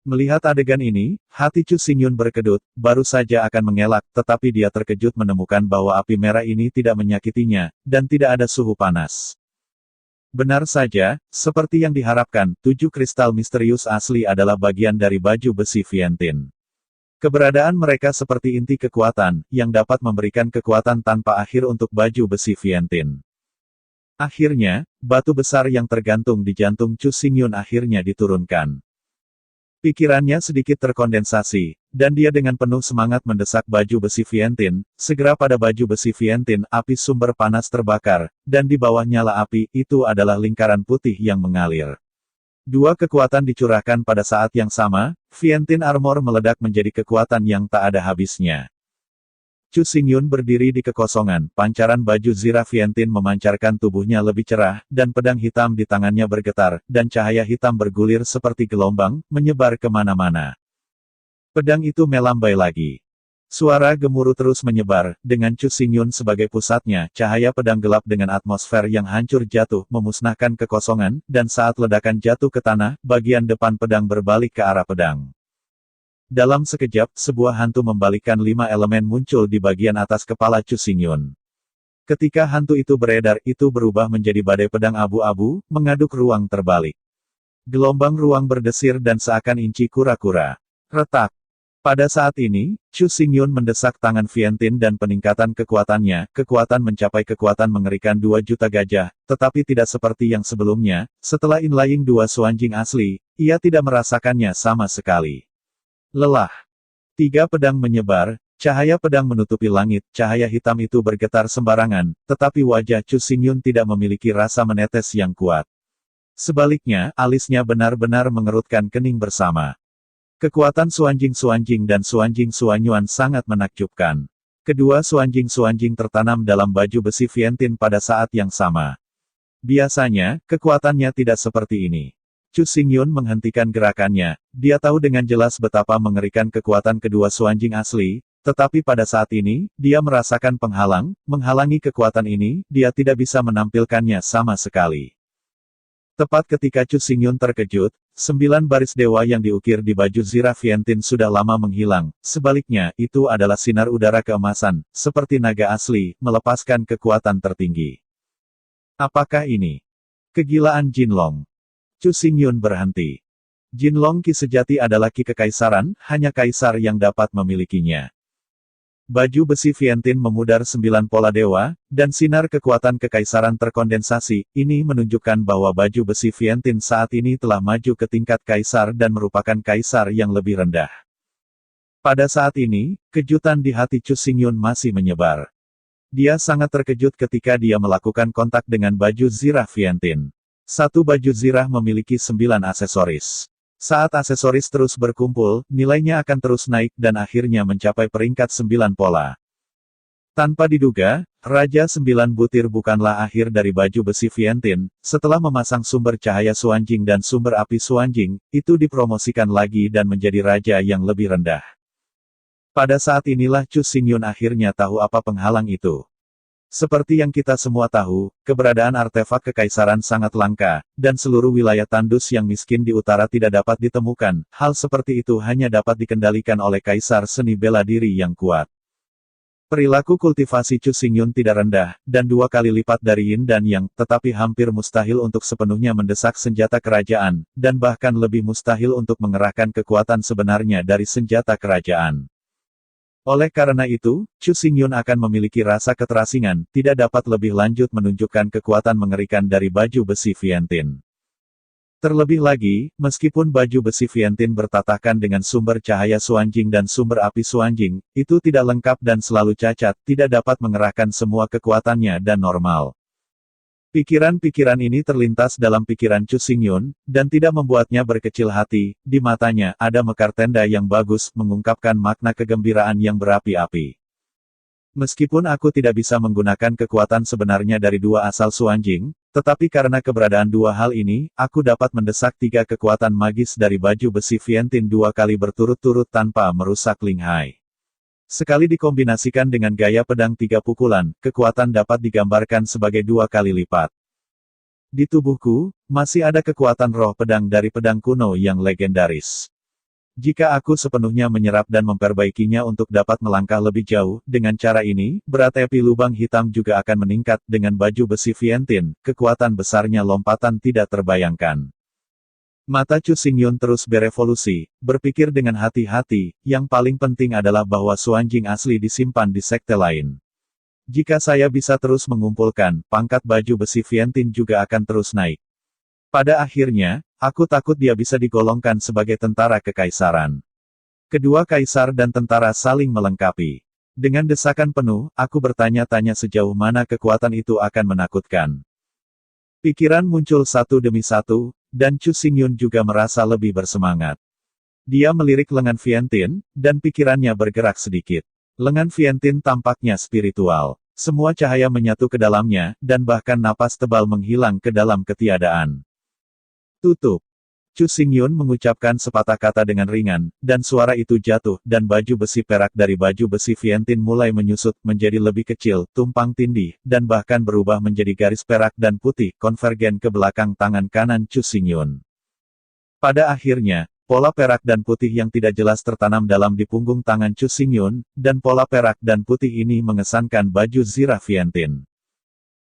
Melihat adegan ini, hati Chu Xingyun berkedut, baru saja akan mengelak, tetapi dia terkejut menemukan bahwa api merah ini tidak menyakitinya, dan tidak ada suhu panas. Benar saja, seperti yang diharapkan, 7 kristal misterius asli adalah bagian dari baju besi Vientiane. Keberadaan mereka seperti inti kekuatan, yang dapat memberikan kekuatan tanpa akhir untuk baju besi Vientiane. Akhirnya, batu besar yang tergantung di jantung Chu Xingyun akhirnya diturunkan. Pikirannya sedikit terkondensasi, dan dia dengan penuh semangat mendesak baju besi Vientiane. Segera pada baju besi Vientiane, api sumber panas terbakar, dan di bawah nyala api, itu adalah lingkaran putih yang mengalir. 2 kekuatan dicurahkan pada saat yang sama, Vientiane Armor meledak menjadi kekuatan yang tak ada habisnya. Chu Xingyun berdiri di kekosongan, pancaran baju zirah Vientiane memancarkan tubuhnya lebih cerah, dan pedang hitam di tangannya bergetar, dan cahaya hitam bergulir seperti gelombang, menyebar kemana-mana. Pedang itu melambai lagi. Suara gemuruh terus menyebar, dengan Chu Xingyun sebagai pusatnya, cahaya pedang gelap dengan atmosfer yang hancur jatuh, memusnahkan kekosongan, dan saat ledakan jatuh ke tanah, bagian depan pedang berbalik ke arah pedang. Dalam sekejap, sebuah hantu membalikkan 5 elemen muncul di bagian atas kepala Chu Xingyun. Ketika hantu itu beredar, itu berubah menjadi badai pedang abu-abu, mengaduk ruang terbalik. Gelombang ruang berdesir dan seakan inci kura-kura. Retak. Pada saat ini, Chu Xingyun mendesak tangan Viantin dan peningkatan kekuatannya, kekuatan mencapai kekuatan mengerikan 2 juta gajah, tetapi tidak seperti yang sebelumnya, setelah inlaying 2 Suanjing asli, ia tidak merasakannya sama sekali. Lelah. 3 pedang menyebar, cahaya pedang menutupi langit, cahaya hitam itu bergetar sembarangan, tetapi wajah Chu Xingyun tidak memiliki rasa menetes yang kuat. Sebaliknya, alisnya benar-benar mengerutkan kening bersama. Kekuatan Suanjing-Suanjing dan Suanjing-Suanyuan sangat menakjubkan. Kedua Suanjing-Suanjing tertanam dalam baju besi Viantin pada saat yang sama. Biasanya, kekuatannya tidak seperti ini. Chu Xingyun menghentikan gerakannya, dia tahu dengan jelas betapa mengerikan kekuatan kedua Suanjing asli, tetapi pada saat ini, dia merasakan menghalangi kekuatan ini, dia tidak bisa menampilkannya sama sekali. Tepat ketika Chu Xingyun terkejut, 9 baris dewa yang diukir di baju zirah Viantin sudah lama menghilang, sebaliknya, itu adalah sinar udara keemasan, seperti naga asli, melepaskan kekuatan tertinggi. Apakah ini kegilaan Jinlong? Chu Xingyun berhenti. Jinlong Qi sejati adalah Qi kekaisaran, hanya kaisar yang dapat memilikinya. Baju besi Viantin memudar 9 pola dewa, dan sinar kekuatan kekaisaran terkondensasi, ini menunjukkan bahwa baju besi Viantin saat ini telah maju ke tingkat kaisar dan merupakan kaisar yang lebih rendah. Pada saat ini, kejutan di hati Chu Xingyun masih menyebar. Dia sangat terkejut ketika dia melakukan kontak dengan baju zirah Viantin. Satu baju zirah memiliki 9 aksesoris. Saat aksesoris terus berkumpul, nilainya akan terus naik dan akhirnya mencapai peringkat 9 pola. Tanpa diduga, Raja 9 butir bukanlah akhir dari baju besi Viantin. Setelah memasang sumber cahaya Suanjing dan sumber api Suanjing, itu dipromosikan lagi dan menjadi raja yang lebih rendah. Pada saat inilah Chu Xingyun akhirnya tahu apa penghalang itu. Seperti yang kita semua tahu, keberadaan artefak kekaisaran sangat langka, dan seluruh wilayah tandus yang miskin di utara tidak dapat ditemukan. Hal seperti itu hanya dapat dikendalikan oleh kaisar seni bela diri yang kuat. Perilaku kultivasi Chu Xingyun tidak rendah, dan 2 kali lipat dari Yin dan Yang, tetapi hampir mustahil untuk sepenuhnya mendesak senjata kerajaan, dan bahkan lebih mustahil untuk mengerahkan kekuatan sebenarnya dari senjata kerajaan. Oleh karena itu, Chu Xingyun akan memiliki rasa keterasingan, tidak dapat lebih lanjut menunjukkan kekuatan mengerikan dari baju besi Viantin. Terlebih lagi, meskipun baju besi Viantin bertatahkan dengan sumber cahaya Suanjing dan sumber api Suanjing, itu tidak lengkap dan selalu cacat, tidak dapat mengerahkan semua kekuatannya dan normal. Pikiran-pikiran ini terlintas dalam pikiran Chu Xingyun, dan tidak membuatnya berkecil hati. Di matanya, ada mekar tenda yang bagus, mengungkapkan makna kegembiraan yang berapi-api. Meskipun aku tidak bisa menggunakan kekuatan sebenarnya dari 2 asal Suanjing, tetapi karena keberadaan 2 hal ini, aku dapat mendesak 3 kekuatan magis dari baju besi Viantin 2 kali berturut-turut tanpa merusak Linghai. Sekali dikombinasikan dengan gaya pedang 3 pukulan, kekuatan dapat digambarkan sebagai 2 kali lipat. Di tubuhku, masih ada kekuatan roh pedang dari pedang kuno yang legendaris. Jika aku sepenuhnya menyerap dan memperbaikinya untuk dapat melangkah lebih jauh, dengan cara ini, berat api lubang hitam juga akan meningkat. Dengan baju besi Viantin, kekuatan besarnya lompatan tidak terbayangkan. Mata Chu Xingyun terus berevolusi, berpikir dengan hati-hati, yang paling penting adalah bahwa Suanjing asli disimpan di sekte lain. Jika saya bisa terus mengumpulkan, pangkat baju besi Viantin juga akan terus naik. Pada akhirnya, aku takut dia bisa digolongkan sebagai tentara kekaisaran. Kedua kaisar dan tentara saling melengkapi. Dengan desakan penuh, aku bertanya-tanya sejauh mana kekuatan itu akan menakutkan. Pikiran muncul satu demi satu, dan Chu Xingyun juga merasa lebih bersemangat. Dia melirik lengan Viantin, dan pikirannya bergerak sedikit. Lengan Viantin tampaknya spiritual. Semua cahaya menyatu ke dalamnya, dan bahkan napas tebal menghilang ke dalam ketiadaan. Tutup. Chu Xingyun mengucapkan sepatah kata dengan ringan, dan suara itu jatuh, dan baju besi perak dari baju besi Viantin mulai menyusut, menjadi lebih kecil, tumpang tindih, dan bahkan berubah menjadi garis perak dan putih, konvergen ke belakang tangan kanan Chu Xingyun. Pada akhirnya, pola perak dan putih yang tidak jelas tertanam dalam di punggung tangan Chu Xingyun, dan pola perak dan putih ini mengesankan baju zirah Vientiane.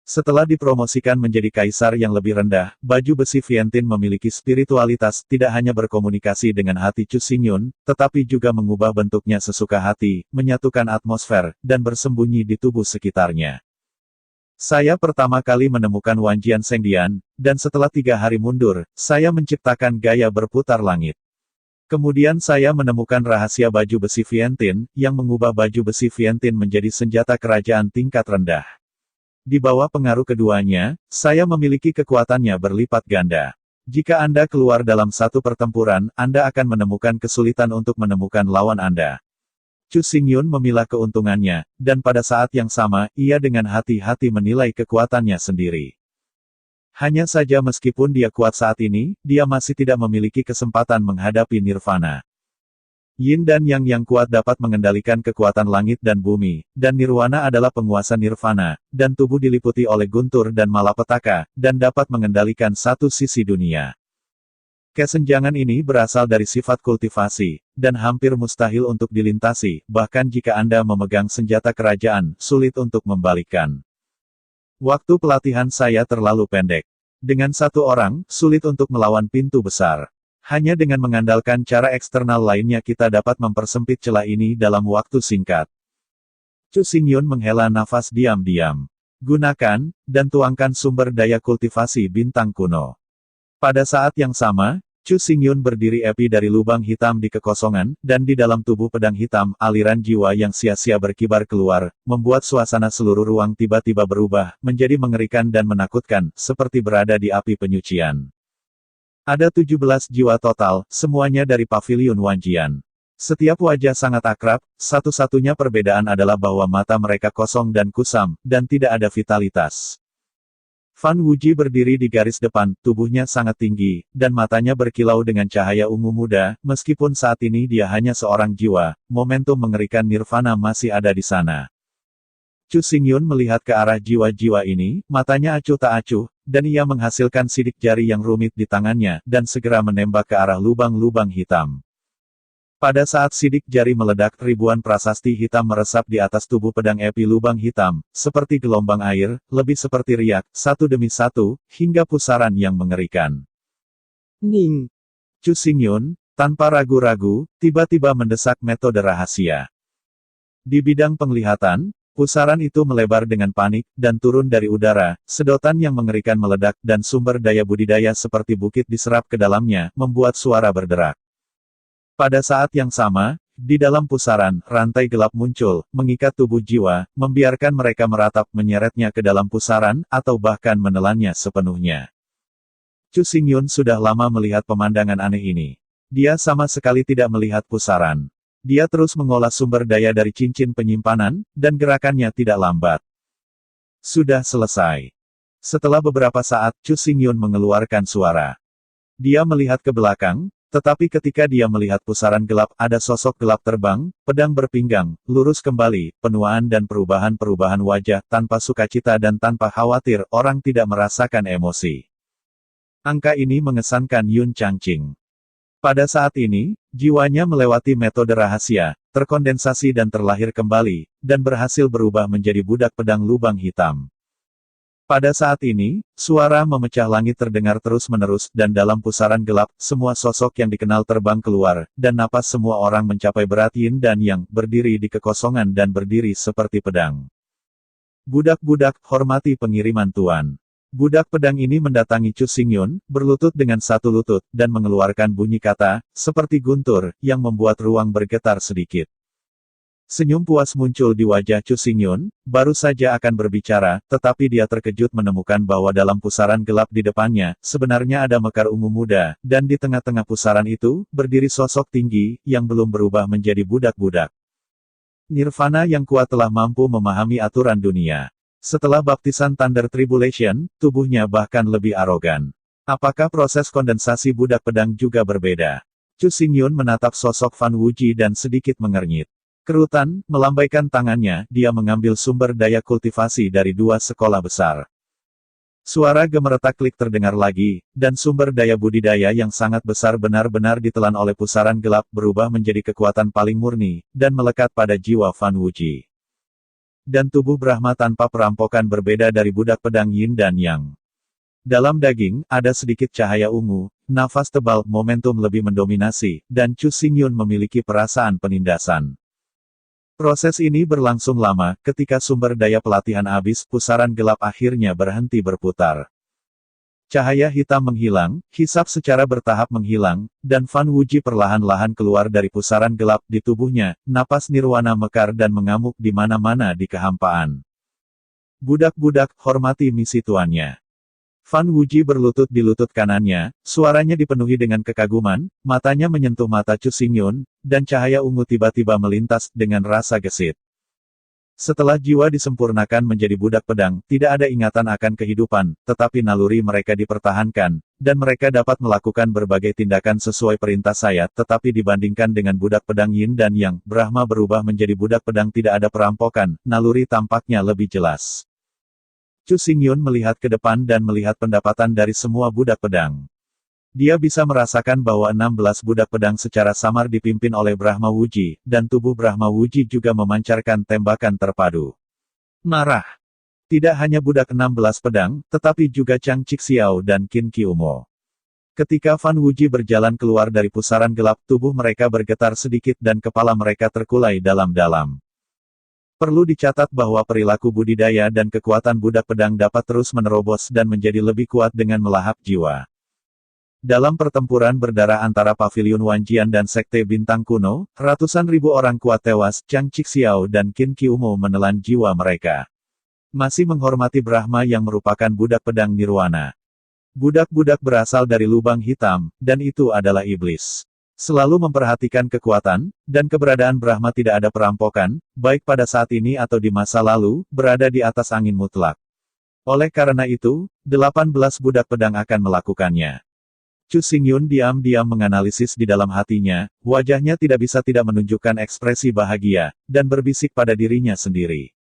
Setelah dipromosikan menjadi kaisar yang lebih rendah, baju besi Vientiane memiliki spiritualitas, tidak hanya berkomunikasi dengan hati Chu Xingyun, tetapi juga mengubah bentuknya sesuka hati, menyatukan atmosfer, dan bersembunyi di tubuh sekitarnya. Saya pertama kali menemukan Wanjian Sengdian, dan setelah 3 hari mundur, saya menciptakan gaya berputar langit. Kemudian saya menemukan rahasia baju besi Vientiane, yang mengubah baju besi Vientiane menjadi senjata kerajaan tingkat rendah. Di bawah pengaruh keduanya, saya memiliki kekuatannya berlipat ganda. Jika Anda keluar dalam satu pertempuran, Anda akan menemukan kesulitan untuk menemukan lawan Anda. Chu Xingyun memilah keuntungannya, dan pada saat yang sama, ia dengan hati-hati menilai kekuatannya sendiri. Hanya saja meskipun dia kuat saat ini, dia masih tidak memiliki kesempatan menghadapi Nirvana. Yin dan Yang yang kuat dapat mengendalikan kekuatan langit dan bumi, dan Nirwana adalah penguasa Nirvana, dan tubuh diliputi oleh guntur dan malapetaka, dan dapat mengendalikan satu sisi dunia. Kesenjangan ini berasal dari sifat kultivasi, dan hampir mustahil untuk dilintasi, bahkan jika Anda memegang senjata kerajaan, sulit untuk membalikkan. Waktu pelatihan saya terlalu pendek. Dengan satu orang, sulit untuk melawan pintu besar. Hanya dengan mengandalkan cara eksternal lainnya kita dapat mempersempit celah ini dalam waktu singkat. Chu Xingyun menghela nafas diam-diam. Gunakan, dan tuangkan sumber daya kultivasi bintang kuno. Pada saat yang sama, Chu Xingyun berdiri api dari lubang hitam di kekosongan, dan di dalam tubuh pedang hitam, aliran jiwa yang sia-sia berkibar keluar, membuat suasana seluruh ruang tiba-tiba berubah, menjadi mengerikan dan menakutkan, seperti berada di api penyucian. Ada 17 jiwa total, semuanya dari pavilion Wanjian. Setiap wajah sangat akrab, satu-satunya perbedaan adalah bahwa mata mereka kosong dan kusam, dan tidak ada vitalitas. Fan Wuji berdiri di garis depan, tubuhnya sangat tinggi, dan matanya berkilau dengan cahaya ungu muda, meskipun saat ini dia hanya seorang jiwa, momentum mengerikan Nirvana masih ada di sana. Chu Xingyun melihat ke arah jiwa-jiwa ini, matanya acuh tak acuh, dan ia menghasilkan sidik jari yang rumit di tangannya, dan segera menembak ke arah lubang-lubang hitam. Pada saat sidik jari meledak, ribuan prasasti hitam meresap di atas tubuh pedang api lubang hitam, seperti gelombang air, lebih seperti riak, satu demi satu, hingga pusaran yang mengerikan. Ning! Chu Xingyun, tanpa ragu-ragu, tiba-tiba mendesak metode rahasia. Di bidang penglihatan, pusaran itu melebar dengan panik, dan turun dari udara, sedotan yang mengerikan meledak, dan sumber daya budidaya seperti bukit diserap ke dalamnya, membuat suara berderak. Pada saat yang sama, di dalam pusaran, rantai gelap muncul, mengikat tubuh jiwa, membiarkan mereka meratap menyeretnya ke dalam pusaran, atau bahkan menelannya sepenuhnya. Chu Xingyun sudah lama melihat pemandangan aneh ini. Dia sama sekali tidak melihat pusaran. Dia terus mengolah sumber daya dari cincin penyimpanan, dan gerakannya tidak lambat. Sudah selesai. Setelah beberapa saat, Chu Xingyun mengeluarkan suara. Dia melihat ke belakang, tetapi ketika dia melihat pusaran gelap, ada sosok gelap terbang, pedang berpinggang, lurus kembali, penuaan dan perubahan-perubahan wajah, tanpa sukacita dan tanpa khawatir, orang tidak merasakan emosi. Angka ini mengesankan Yun Changqing. Pada saat ini, jiwanya melewati metode rahasia, terkondensasi dan terlahir kembali, dan berhasil berubah menjadi budak pedang lubang hitam. Pada saat ini, suara memecah langit terdengar terus-menerus, dan dalam pusaran gelap, semua sosok yang dikenal terbang keluar, dan napas semua orang mencapai berat Yin dan Yang, berdiri di kekosongan dan berdiri seperti pedang. Budak-budak, hormati pengiriman Tuan. Budak pedang ini mendatangi Chu Xingyun, berlutut dengan satu lutut, dan mengeluarkan bunyi kata, seperti guntur, yang membuat ruang bergetar sedikit. Senyum puas muncul di wajah Chu Xingyun, baru saja akan berbicara, tetapi dia terkejut menemukan bahwa dalam pusaran gelap di depannya, sebenarnya ada mekar ungu muda, dan di tengah-tengah pusaran itu, berdiri sosok tinggi, yang belum berubah menjadi budak-budak. Nirvana yang kuat telah mampu memahami aturan dunia. Setelah baptisan Thunder Tribulation, tubuhnya bahkan lebih arogan. Apakah proses kondensasi budak pedang juga berbeda? Chu Xingyun menatap sosok Fan Wuji dan sedikit mengernyit. Kerutan, melambaikan tangannya, dia mengambil sumber daya kultivasi dari dua sekolah besar. Suara gemeretak klik terdengar lagi, dan sumber daya budidaya yang sangat besar benar-benar ditelan oleh pusaran gelap berubah menjadi kekuatan paling murni, dan melekat pada jiwa Fan Wuji. Dan tubuh Brahma tanpa perampokan berbeda dari budak pedang Yin dan Yang. Dalam daging, ada sedikit cahaya ungu, nafas tebal, momentum lebih mendominasi, dan Chu Xingyun memiliki perasaan penindasan. Proses ini berlangsung lama, ketika sumber daya pelatihan habis, pusaran gelap akhirnya berhenti berputar. Cahaya hitam menghilang, hisap secara bertahap menghilang, dan Fan Wuji perlahan-lahan keluar dari pusaran gelap di tubuhnya, napas nirwana mekar dan mengamuk di mana-mana di kehampaan. Budak-budak, hormati misi tuannya. Fan Wuji berlutut di lutut kanannya, suaranya dipenuhi dengan kekaguman, matanya menyentuh mata Chu Xingyun, dan cahaya ungu tiba-tiba melintas dengan rasa gesit. Setelah jiwa disempurnakan menjadi budak pedang, tidak ada ingatan akan kehidupan, tetapi naluri mereka dipertahankan, dan mereka dapat melakukan berbagai tindakan sesuai perintah saya, tetapi dibandingkan dengan budak pedang Yin dan Yang, Brahma berubah menjadi budak pedang tidak ada perampokan, naluri tampaknya lebih jelas. Chu Xingyun melihat ke depan dan melihat pendapatan dari semua budak pedang. Dia bisa merasakan bahwa 16 budak pedang secara samar dipimpin oleh Brahma Wuji, dan tubuh Brahma Wuji juga memancarkan tembakan terpadu. Marah. Tidak hanya budak 16 pedang, tetapi juga Chang Chixiao dan Qin Qiumo. Ketika Fan Wuji berjalan keluar dari pusaran gelap, tubuh mereka bergetar sedikit dan kepala mereka terkulai dalam-dalam. Perlu dicatat bahwa perilaku budidaya dan kekuatan budak pedang dapat terus menerobos dan menjadi lebih kuat dengan melahap jiwa. Dalam pertempuran berdarah antara Paviliun Wanjian dan Sekte Bintang Kuno, ratusan ribu orang kuat tewas, Chang Chixiao dan Qin Qiumo menelan jiwa mereka. Masih menghormati Brahma yang merupakan budak pedang nirwana. Budak-budak berasal dari lubang hitam, dan itu adalah iblis. Selalu memperhatikan kekuatan, dan keberadaan Brahma tidak ada perampokan, baik pada saat ini atau di masa lalu, berada di atas angin mutlak. Oleh karena itu, 18 budak pedang akan melakukannya. Chu Xingyun diam-diam menganalisis di dalam hatinya, wajahnya tidak bisa tidak menunjukkan ekspresi bahagia, dan berbisik pada dirinya sendiri.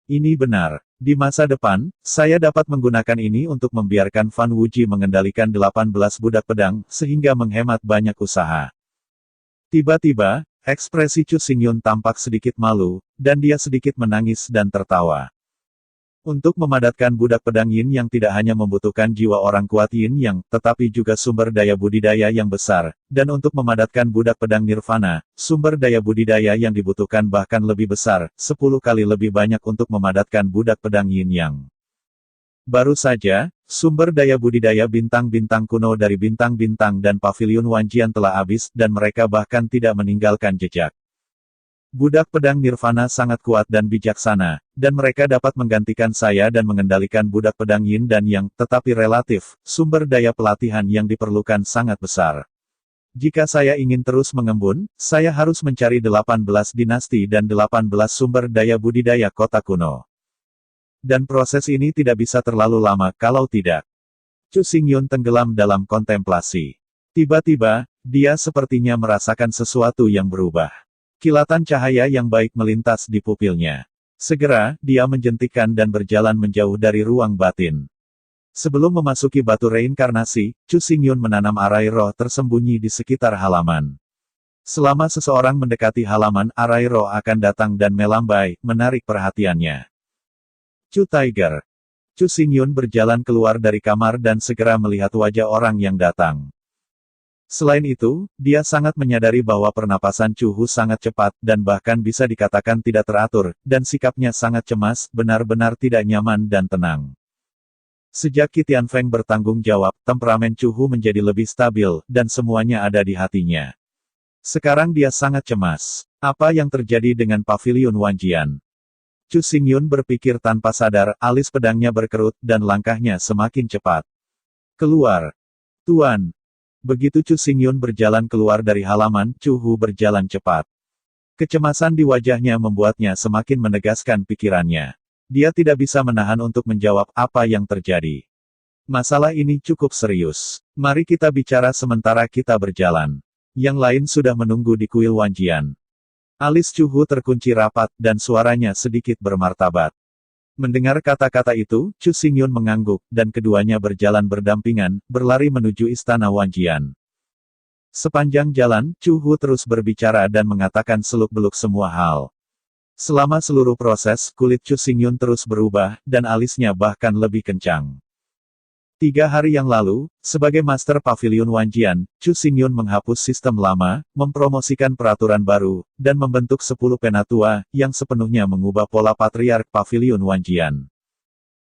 Ini benar. Di masa depan, saya dapat menggunakan ini untuk membiarkan Fan Wuji mengendalikan 18 budak pedang, sehingga menghemat banyak usaha. Tiba-tiba, ekspresi Chu Xingyun tampak sedikit malu, dan dia sedikit menangis dan tertawa. Untuk memadatkan budak pedang Yin yang tidak hanya membutuhkan jiwa orang kuat Yin yang, tetapi juga sumber daya budidaya yang besar, dan untuk memadatkan budak pedang Nirvana, sumber daya budidaya yang dibutuhkan bahkan lebih besar, 10 kali lebih banyak untuk memadatkan budak pedang Yin yang. Baru saja, sumber daya budidaya bintang-bintang kuno dari bintang-bintang dan Paviliun Wanjian telah habis, dan mereka bahkan tidak meninggalkan jejak. Budak pedang Nirvana sangat kuat dan bijaksana, dan mereka dapat menggantikan saya dan mengendalikan budak pedang Yin dan Yang, tetapi relatif, sumber daya pelatihan yang diperlukan sangat besar. Jika saya ingin terus mengembun, saya harus mencari 18 dinasti dan 18 sumber daya budidaya kota kuno. Dan proses ini tidak bisa terlalu lama kalau tidak. Chu Xingyun tenggelam dalam kontemplasi. Tiba-tiba, dia sepertinya merasakan sesuatu yang berubah. Kilatan cahaya yang baik melintas di pupilnya. Segera, dia menjentikkan dan berjalan menjauh dari ruang batin. Sebelum memasuki batu reinkarnasi, Chu Xingyun menanam arai roh tersembunyi di sekitar halaman. Selama seseorang mendekati halaman, arai roh akan datang dan melambai, menarik perhatiannya. Chu Tiger. Chu Xingyun berjalan keluar dari kamar dan segera melihat wajah orang yang datang. Selain itu, dia sangat menyadari bahwa pernapasan Chu Hu sangat cepat, dan bahkan bisa dikatakan tidak teratur, dan sikapnya sangat cemas, benar-benar tidak nyaman dan tenang. Sejak Qi Tianfeng bertanggung jawab, temperamen Chu Hu menjadi lebih stabil, dan semuanya ada di hatinya. Sekarang dia sangat cemas. Apa yang terjadi dengan Paviliun Wanjian? Chu Xingyun berpikir tanpa sadar, alis pedangnya berkerut, dan langkahnya semakin cepat. Keluar. Tuan. Begitu Chu Xingyun berjalan keluar dari halaman, Chu Hu berjalan cepat. Kecemasan di wajahnya membuatnya semakin menegaskan pikirannya. Dia tidak bisa menahan untuk menjawab apa yang terjadi. Masalah ini cukup serius. Mari kita bicara sementara kita berjalan. Yang lain sudah menunggu di kuil Wanjian. Alis Chu Hu terkunci rapat, dan suaranya sedikit bermartabat. Mendengar kata-kata itu, Chu Xingyun mengangguk, dan keduanya berjalan berdampingan, berlari menuju istana Wanjian. Sepanjang jalan, Chu Hu terus berbicara dan mengatakan seluk-beluk semua hal. Selama seluruh proses, kulit Chu Xingyun terus berubah, dan alisnya bahkan lebih kencang. 3 hari yang lalu, sebagai Master Pavilion Wanjian, Chu Xingyun menghapus sistem lama, mempromosikan peraturan baru, dan membentuk 10 penatua, yang sepenuhnya mengubah pola Patriark Pavilion Wanjian.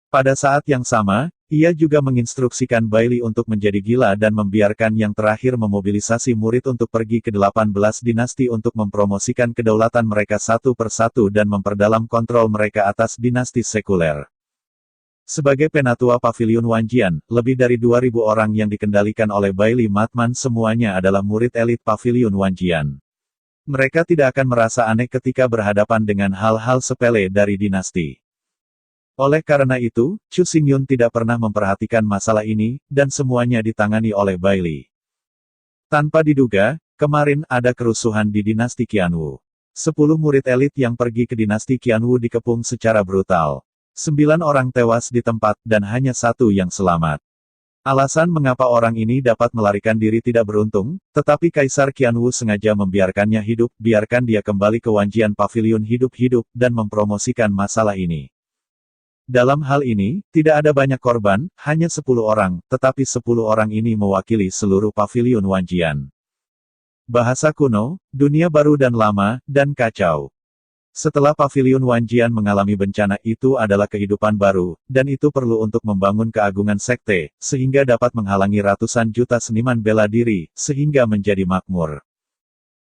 Pada saat yang sama, ia juga menginstruksikan Bailey untuk menjadi gila dan membiarkan yang terakhir memobilisasi murid untuk pergi ke 18 dinasti untuk mempromosikan kedaulatan mereka satu persatu dan memperdalam kontrol mereka atas dinasti sekuler. Sebagai penatua Pavilion Wanjian, lebih dari 2.000 orang yang dikendalikan oleh Bailey Matman semuanya adalah murid elit Pavilion Wanjian. Mereka tidak akan merasa aneh ketika berhadapan dengan hal-hal sepele dari dinasti. Oleh karena itu, Chu Xingyun tidak pernah memperhatikan masalah ini, dan semuanya ditangani oleh Bailey. Tanpa diduga, kemarin ada kerusuhan di dinasti Qianwu. 10 murid elit yang pergi ke dinasti Qianwu dikepung secara brutal. 9 orang tewas di tempat, dan hanya 1 yang selamat. Alasan mengapa orang ini dapat melarikan diri tidak beruntung, tetapi Kaisar Qianwu sengaja membiarkannya hidup, biarkan dia kembali ke Wanjian Pavilion hidup-hidup, dan mempromosikan masalah ini. Dalam hal ini, tidak ada banyak korban, hanya 10 orang, tetapi 10 orang ini mewakili seluruh Pavilion Wanjian. Bahasa kuno, dunia baru dan lama, dan kacau. Setelah Pavilion Wanjian mengalami bencana itu adalah kehidupan baru, dan itu perlu untuk membangun keagungan sekte, sehingga dapat menghalangi ratusan juta seniman bela diri, sehingga menjadi makmur.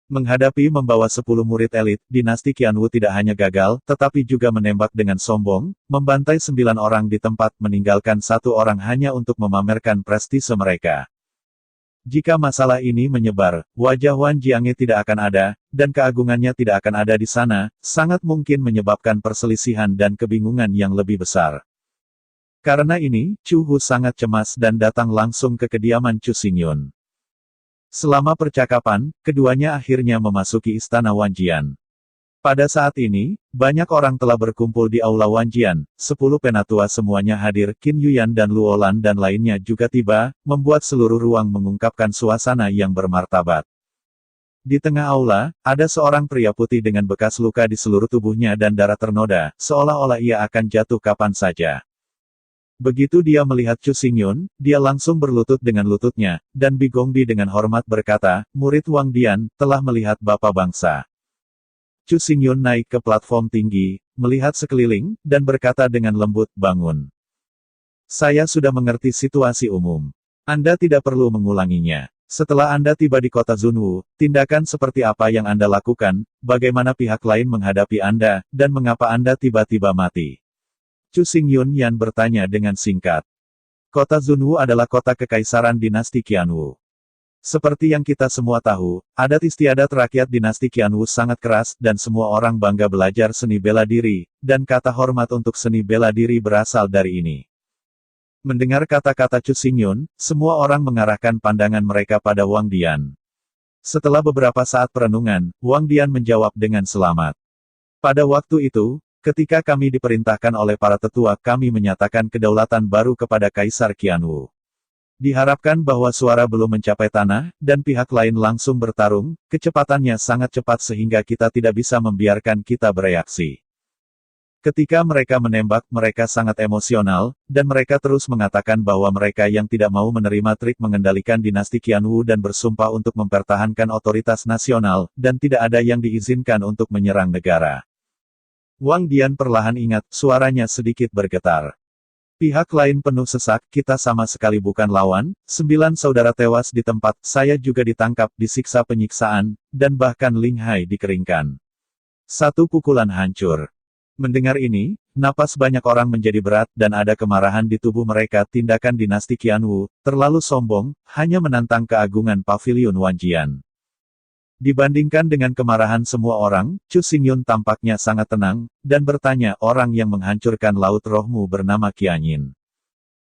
Menghadapi membawa 10 murid elit, dinasti Qianwu tidak hanya gagal, tetapi juga menembak dengan sombong, membantai 9 orang di tempat, meninggalkan 1 orang hanya untuk memamerkan prestise mereka. Jika masalah ini menyebar, wajah Wan Jiange tidak akan ada, dan keagungannya tidak akan ada di sana, sangat mungkin menyebabkan perselisihan dan kebingungan yang lebih besar. Karena ini, Chu Hu sangat cemas dan datang langsung ke kediaman Chu Xingyun. Selama percakapan, keduanya akhirnya memasuki istana Wanjian. Pada saat ini, banyak orang telah berkumpul di Aula Wanjian, 10 penatua semuanya hadir, Qin Yuyan dan Luolan dan lainnya juga tiba, membuat seluruh ruang mengungkapkan suasana yang bermartabat. Di tengah aula, ada seorang pria putih dengan bekas luka di seluruh tubuhnya dan darah ternoda, seolah-olah ia akan jatuh kapan saja. Begitu dia melihat Chu Xingyun, dia langsung berlutut dengan lututnya, dan Bi Gongbi dengan hormat berkata, "Murid Wang Dian, telah melihat Bapa Bangsa." Chu Xingyun naik ke platform tinggi, melihat sekeliling, dan berkata dengan lembut, "Bangun. Saya sudah mengerti situasi umum. Anda tidak perlu mengulanginya. Setelah Anda tiba di kota Zunwu, tindakan seperti apa yang Anda lakukan, bagaimana pihak lain menghadapi Anda, dan mengapa Anda tiba-tiba mati?" Chu Xingyun Yan bertanya dengan singkat. Kota Zunwu adalah kota kekaisaran dinasti Qianwu. Seperti yang kita semua tahu, adat istiadat rakyat dinasti Qianwu sangat keras, dan semua orang bangga belajar seni bela diri, dan kata hormat untuk seni bela diri berasal dari ini. Mendengar kata-kata Chu Xingyun, semua orang mengarahkan pandangan mereka pada Wang Dian. Setelah beberapa saat perenungan, Wang Dian menjawab dengan selamat. Pada waktu itu, ketika kami diperintahkan oleh para tetua, kami menyatakan kedaulatan baru kepada Kaisar Qianwu. Diharapkan bahwa suara belum mencapai tanah, dan pihak lain langsung bertarung, kecepatannya sangat cepat sehingga kita tidak bisa membiarkan kita bereaksi. Ketika mereka menembak, mereka sangat emosional, dan mereka terus mengatakan bahwa mereka yang tidak mau menerima trik mengendalikan dinasti Qianwu dan bersumpah untuk mempertahankan otoritas nasional, dan tidak ada yang diizinkan untuk menyerang negara. Wang Dian perlahan ingat, suaranya sedikit bergetar. Pihak lain penuh sesak, kita sama sekali bukan lawan, 9 saudara tewas di tempat, saya juga ditangkap, disiksa penyiksaan, dan bahkan Ling Hai dikeringkan. 1 pukulan hancur. Mendengar ini, napas banyak orang menjadi berat, dan ada kemarahan di tubuh mereka. Tindakan dinasti Qianwu, terlalu sombong, hanya menantang keagungan Pavilion Wanjian. Dibandingkan dengan kemarahan semua orang, Chu Xingyun tampaknya sangat tenang, dan bertanya, orang yang menghancurkan laut rohmu bernama Qianyin.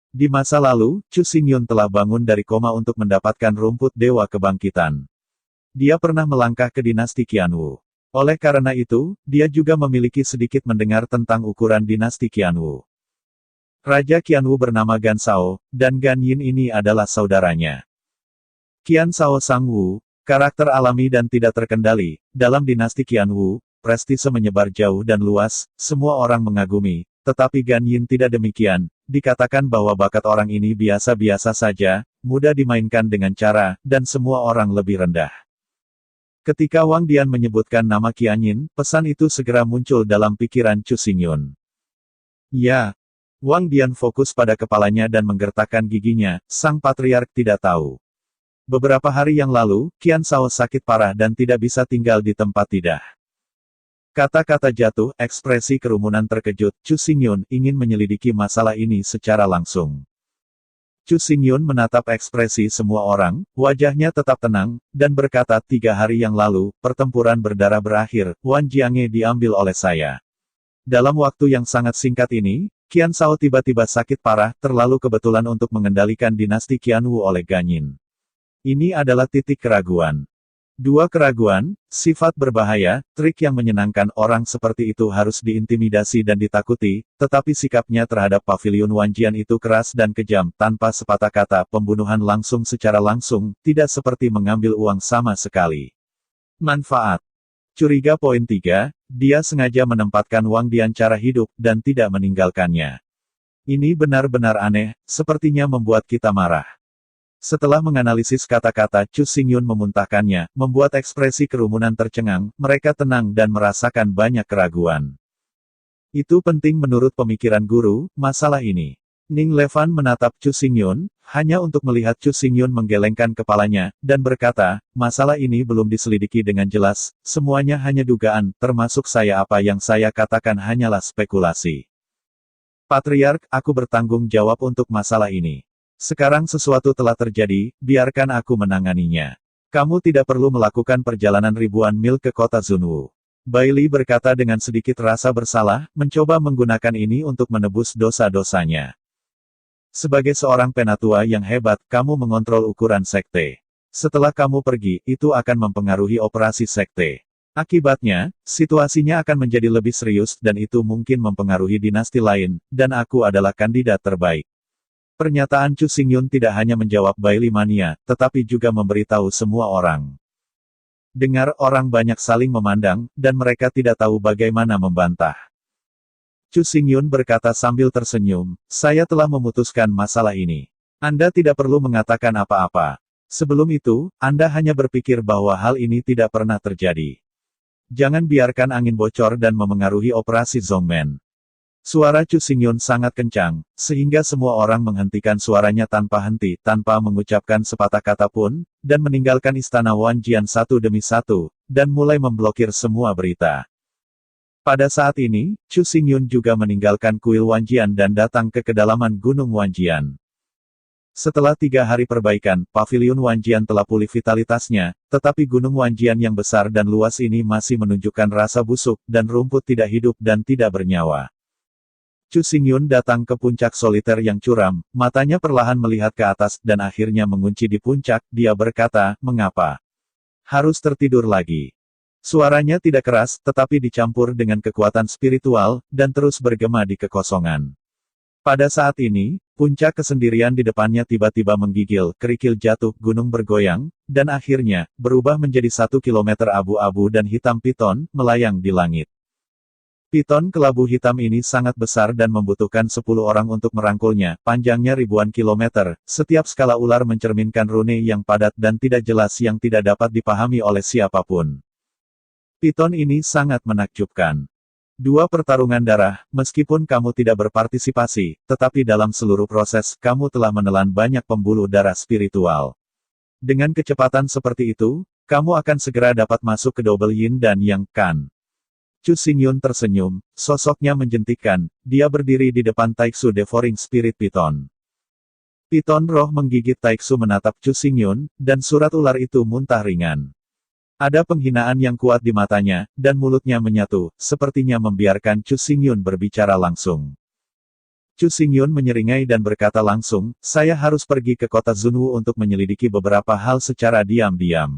Di masa lalu, Chu Xingyun telah bangun dari koma untuk mendapatkan rumput dewa kebangkitan. Dia pernah melangkah ke dinasti Qianwu. Oleh karena itu, dia juga memiliki sedikit mendengar tentang ukuran dinasti Qianwu. Raja Qianwu bernama Gan Shao, dan Gan Yin ini adalah saudaranya. Qian Shao Sangwu, karakter alami dan tidak terkendali, dalam dinasti Qianwu, prestise menyebar jauh dan luas, semua orang mengagumi, tetapi Gan Yin tidak demikian, dikatakan bahwa bakat orang ini biasa-biasa saja, mudah dimainkan dengan cara, dan semua orang lebih rendah. Ketika Wang Dian menyebutkan nama Qian Yin, pesan itu segera muncul dalam pikiran Chu Xingyun. Ya. Wang Dian fokus pada kepalanya dan menggertakkan giginya, sang patriark tidak tahu. Beberapa hari yang lalu, Qian Shao sakit parah dan tidak bisa tinggal di tempat tidak. Kata-kata jatuh, ekspresi kerumunan terkejut, Chu Xingyun ingin menyelidiki masalah ini secara langsung. Chu Xingyun menatap ekspresi semua orang, wajahnya tetap tenang, dan berkata 3 hari yang lalu, pertempuran berdarah berakhir, Wan Jiange diambil oleh saya. Dalam waktu yang sangat singkat ini, Qian Shao tiba-tiba sakit parah, terlalu kebetulan untuk mengendalikan dinasti Qianwu oleh Gan Yin. Ini adalah titik keraguan. 2 keraguan, sifat berbahaya, trik yang menyenangkan orang seperti itu harus diintimidasi dan ditakuti, tetapi sikapnya terhadap pavilion Wanjian itu keras dan kejam, tanpa sepatah kata, pembunuhan langsung secara langsung, tidak seperti mengambil uang sama sekali. Manfaat. Curiga poin 3, dia sengaja menempatkan Wang Dian cara hidup, dan tidak meninggalkannya. Ini benar-benar aneh, sepertinya membuat kita marah. Setelah menganalisis kata-kata Chu Xingyun memuntahkannya, membuat ekspresi kerumunan tercengang, mereka tenang dan merasakan banyak keraguan. Itu penting menurut pemikiran guru, masalah ini. Ning Levan menatap Chu Xingyun, hanya untuk melihat Chu Xingyun menggelengkan kepalanya, dan berkata, masalah ini belum diselidiki dengan jelas, semuanya hanya dugaan, termasuk saya apa yang saya katakan hanyalah spekulasi. Patriark, aku bertanggung jawab untuk masalah ini. Sekarang sesuatu telah terjadi, biarkan aku menanganinya. Kamu tidak perlu melakukan perjalanan ribuan mil ke kota Zunwu. Bailey berkata dengan sedikit rasa bersalah, mencoba menggunakan ini untuk menebus dosa-dosanya. Sebagai seorang penatua yang hebat, kamu mengontrol ukuran sekte. Setelah kamu pergi, itu akan mempengaruhi operasi sekte. Akibatnya, situasinya akan menjadi lebih serius dan itu mungkin mempengaruhi dinasti lain, dan aku adalah kandidat terbaik. Pernyataan Chu Xingyun tidak hanya menjawab Bailey mania, tetapi juga memberitahu semua orang. Dengar orang banyak saling memandang, dan mereka tidak tahu bagaimana membantah. Chu Xingyun berkata sambil tersenyum, saya telah memutuskan masalah ini. Anda tidak perlu mengatakan apa-apa. Sebelum itu, Anda hanya berpikir bahwa hal ini tidak pernah terjadi. Jangan biarkan angin bocor dan memengaruhi operasi Zongmen. Suara Chu Xingyun sangat kencang, sehingga semua orang menghentikan suaranya tanpa henti, tanpa mengucapkan sepatah kata pun, dan meninggalkan istana Wanjian satu demi satu, dan mulai memblokir semua berita. Pada saat ini, Chu Xingyun juga meninggalkan kuil Wanjian dan datang ke kedalaman Gunung Wanjian. Setelah 3 hari perbaikan, pavilion Wanjian telah pulih vitalitasnya, tetapi Gunung Wanjian yang besar dan luas ini masih menunjukkan rasa busuk, dan rumput tidak hidup dan tidak bernyawa. Chu Xingyun datang ke puncak soliter yang curam, matanya perlahan melihat ke atas, dan akhirnya mengunci di puncak, dia berkata, mengapa? Harus tertidur lagi. Suaranya tidak keras, tetapi dicampur dengan kekuatan spiritual, dan terus bergema di kekosongan. Pada saat ini, puncak kesendirian di depannya tiba-tiba menggigil, kerikil jatuh, gunung bergoyang, dan akhirnya, berubah menjadi 1 kilometer abu-abu dan hitam piton, melayang di langit. Piton kelabu hitam ini sangat besar dan membutuhkan 10 orang untuk merangkulnya, panjangnya ribuan kilometer, setiap skala ular mencerminkan rune yang padat dan tidak jelas yang tidak dapat dipahami oleh siapapun. Piton ini sangat menakjubkan. 2 pertarungan darah, meskipun kamu tidak berpartisipasi, tetapi dalam seluruh proses, kamu telah menelan banyak pembuluh darah spiritual. Dengan kecepatan seperti itu, kamu akan segera dapat masuk ke double yin dan yang kan. Chu Xingyun tersenyum, sosoknya menjentikkan, dia berdiri di depan Taiksu Devouring Spirit Piton. Piton roh menggigit Taiksu menatap Chu Xingyun, dan surat ular itu muntah ringan. Ada penghinaan yang kuat di matanya, dan mulutnya menyatu, sepertinya membiarkan Chu Xingyun berbicara langsung. Chu Xingyun menyeringai dan berkata langsung, saya harus pergi ke kota Zunwu untuk menyelidiki beberapa hal secara diam-diam.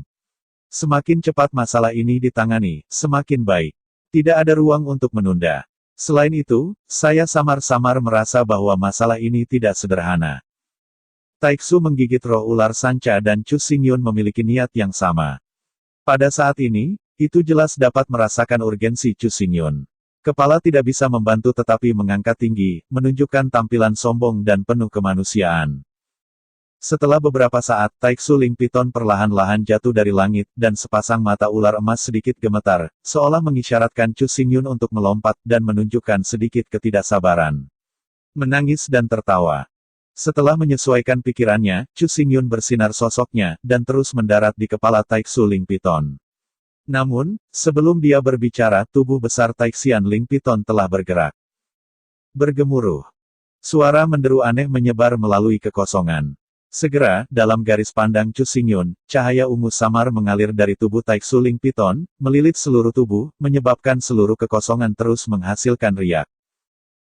Semakin cepat masalah ini ditangani, semakin baik. Tidak ada ruang untuk menunda. Selain itu, saya samar-samar merasa bahwa masalah ini tidak sederhana. Taiksu menggigit roh ular sanca dan Chu Xingyun memiliki niat yang sama. Pada saat ini, itu jelas dapat merasakan urgensi Chu Xingyun. Kepala tidak bisa membantu tetapi mengangkat tinggi, menunjukkan tampilan sombong dan penuh kemanusiaan. Setelah beberapa saat, Taiksu Ling Piton perlahan-lahan jatuh dari langit, dan sepasang mata ular emas sedikit gemetar, seolah mengisyaratkan Chu Xingyun untuk melompat dan menunjukkan sedikit ketidaksabaran. Menangis dan tertawa. Setelah menyesuaikan pikirannya, Chu Xingyun bersinar sosoknya, dan terus mendarat di kepala Taiksu Ling Piton. Namun, sebelum dia berbicara, tubuh besar Taixian Ling Piton telah bergerak. Bergemuruh. Suara menderu aneh menyebar melalui kekosongan. Segera, dalam garis pandang Chu Xingyun, cahaya ungu samar mengalir dari tubuh Taiksu Ling Piton, melilit seluruh tubuh, menyebabkan seluruh kekosongan terus menghasilkan riak.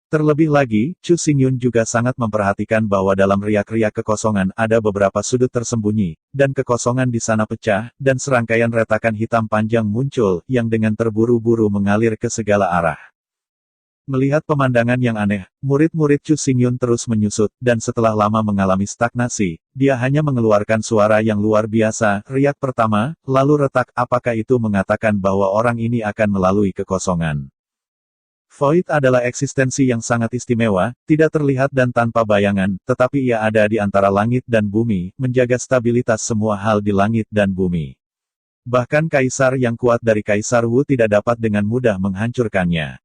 Terlebih lagi, Chu Xingyun juga sangat memperhatikan bahwa dalam riak-riak kekosongan ada beberapa sudut tersembunyi, dan kekosongan di sana pecah, dan serangkaian retakan hitam panjang muncul, yang dengan terburu-buru mengalir ke segala arah. Melihat pemandangan yang aneh, murid-murid Chu Xingyun terus menyusut, dan setelah lama mengalami stagnasi, dia hanya mengeluarkan suara yang luar biasa, riak pertama, lalu retak, apakah itu mengatakan bahwa orang ini akan melalui kekosongan. Void adalah eksistensi yang sangat istimewa, tidak terlihat dan tanpa bayangan, tetapi ia ada di antara langit dan bumi, menjaga stabilitas semua hal di langit dan bumi. Bahkan kaisar yang kuat dari Kaisar Wu tidak dapat dengan mudah menghancurkannya.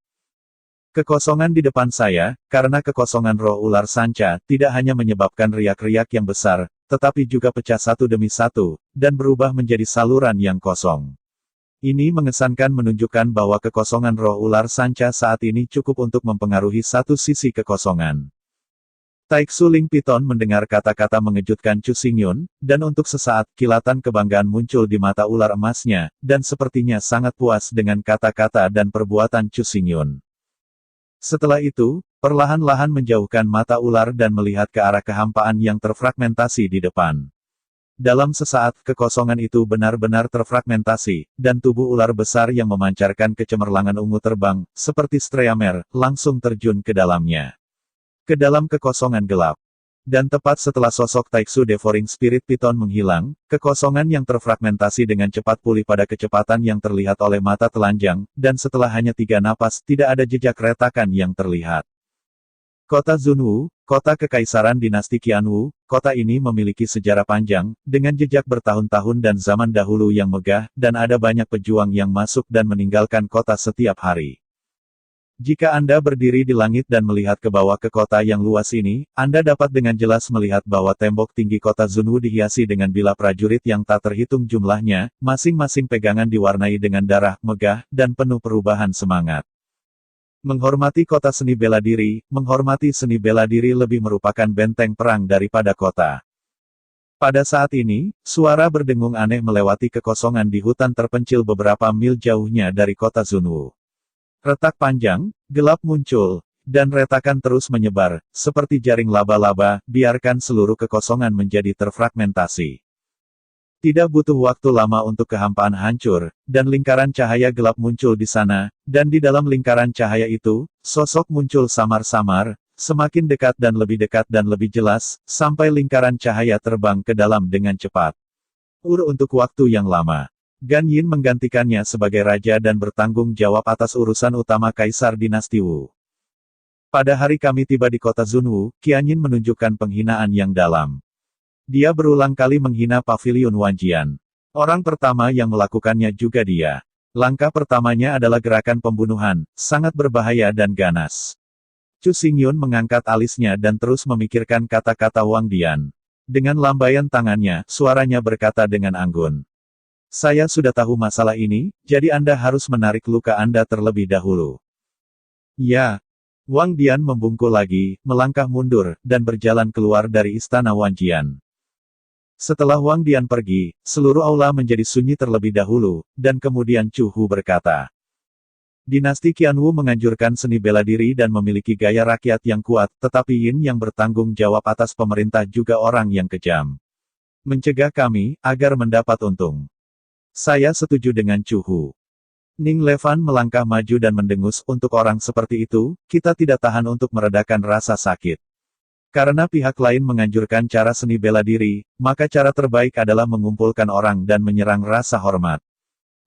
Kekosongan di depan saya, karena kekosongan roh ular sanca, tidak hanya menyebabkan riak-riak yang besar, tetapi juga pecah satu demi satu, dan berubah menjadi saluran yang kosong. Ini mengesankan menunjukkan bahwa kekosongan roh ular sanca saat ini cukup untuk mempengaruhi satu sisi kekosongan. Taiksu Ling Piton mendengar kata-kata mengejutkan Chu Xingyun, dan untuk sesaat, kilatan kebanggaan muncul di mata ular emasnya, dan sepertinya sangat puas dengan kata-kata dan perbuatan Chu Xingyun. Setelah itu, perlahan-lahan menjauhkan mata ular dan melihat ke arah kehampaan yang terfragmentasi di depan. Dalam sesaat, kekosongan itu benar-benar terfragmentasi, dan tubuh ular besar yang memancarkan kecemerlangan ungu terbang, seperti streamer, langsung terjun ke dalamnya. Ke dalam kekosongan gelap. Dan tepat setelah sosok Taiksu Devouring Spirit Piton menghilang, kekosongan yang terfragmentasi dengan cepat pulih pada kecepatan yang terlihat oleh mata telanjang, dan setelah hanya 3 napas, tidak ada jejak retakan yang terlihat. Kota Zunwu, kota kekaisaran dinasti Qianwu, kota ini memiliki sejarah panjang, dengan jejak bertahun-tahun dan zaman dahulu yang megah, dan ada banyak pejuang yang masuk dan meninggalkan kota setiap hari. Jika Anda berdiri di langit dan melihat ke bawah ke kota yang luas ini, Anda dapat dengan jelas melihat bahwa tembok tinggi kota Zunwu dihiasi dengan bilah prajurit yang tak terhitung jumlahnya, masing-masing pegangan diwarnai dengan darah, megah, dan penuh perubahan semangat. Menghormati kota seni bela diri, menghormati seni bela diri lebih merupakan benteng perang daripada kota. Pada saat ini, suara berdengung aneh melewati kekosongan di hutan terpencil beberapa mil jauhnya dari kota Zunwu. Retak panjang, gelap muncul, dan retakan terus menyebar, seperti jaring laba-laba, biarkan seluruh kekosongan menjadi terfragmentasi. Tidak butuh waktu lama untuk kehampaan hancur, dan lingkaran cahaya gelap muncul di sana, dan di dalam lingkaran cahaya itu, sosok muncul samar-samar, semakin dekat dan lebih jelas, sampai lingkaran cahaya terbang ke dalam dengan cepat. Untuk waktu yang lama. Gan Yin menggantikannya sebagai raja dan bertanggung jawab atas urusan utama Kaisar Dinasti Wu. Pada hari kami tiba di kota Zunwu, Qian Yin menunjukkan penghinaan yang dalam. Dia berulang kali menghina Paviliun Wanjian. Orang pertama yang melakukannya juga dia. Langkah pertamanya adalah gerakan pembunuhan, sangat berbahaya dan ganas. Chu Xingyun mengangkat alisnya dan terus memikirkan kata-kata Wang Dian. Dengan lambaian tangannya, suaranya berkata dengan anggun. Saya sudah tahu masalah ini, jadi Anda harus menarik luka Anda terlebih dahulu. Ya. Wang Dian membungkuk lagi, melangkah mundur, dan berjalan keluar dari istana Wanjian. Setelah Wang Dian pergi, seluruh aula menjadi sunyi terlebih dahulu, dan kemudian Chu Hu berkata. Dinasti Qianwu menganjurkan seni bela diri dan memiliki gaya rakyat yang kuat, tetapi Yin yang bertanggung jawab atas pemerintah juga orang yang kejam. Mencegah kami, agar mendapat untung. Saya setuju dengan Chu. Ning Levan melangkah maju dan mendengus, untuk orang seperti itu, kita tidak tahan untuk meredakan rasa sakit. Karena pihak lain menganjurkan cara seni bela diri, maka cara terbaik adalah mengumpulkan orang dan menyerang rasa hormat.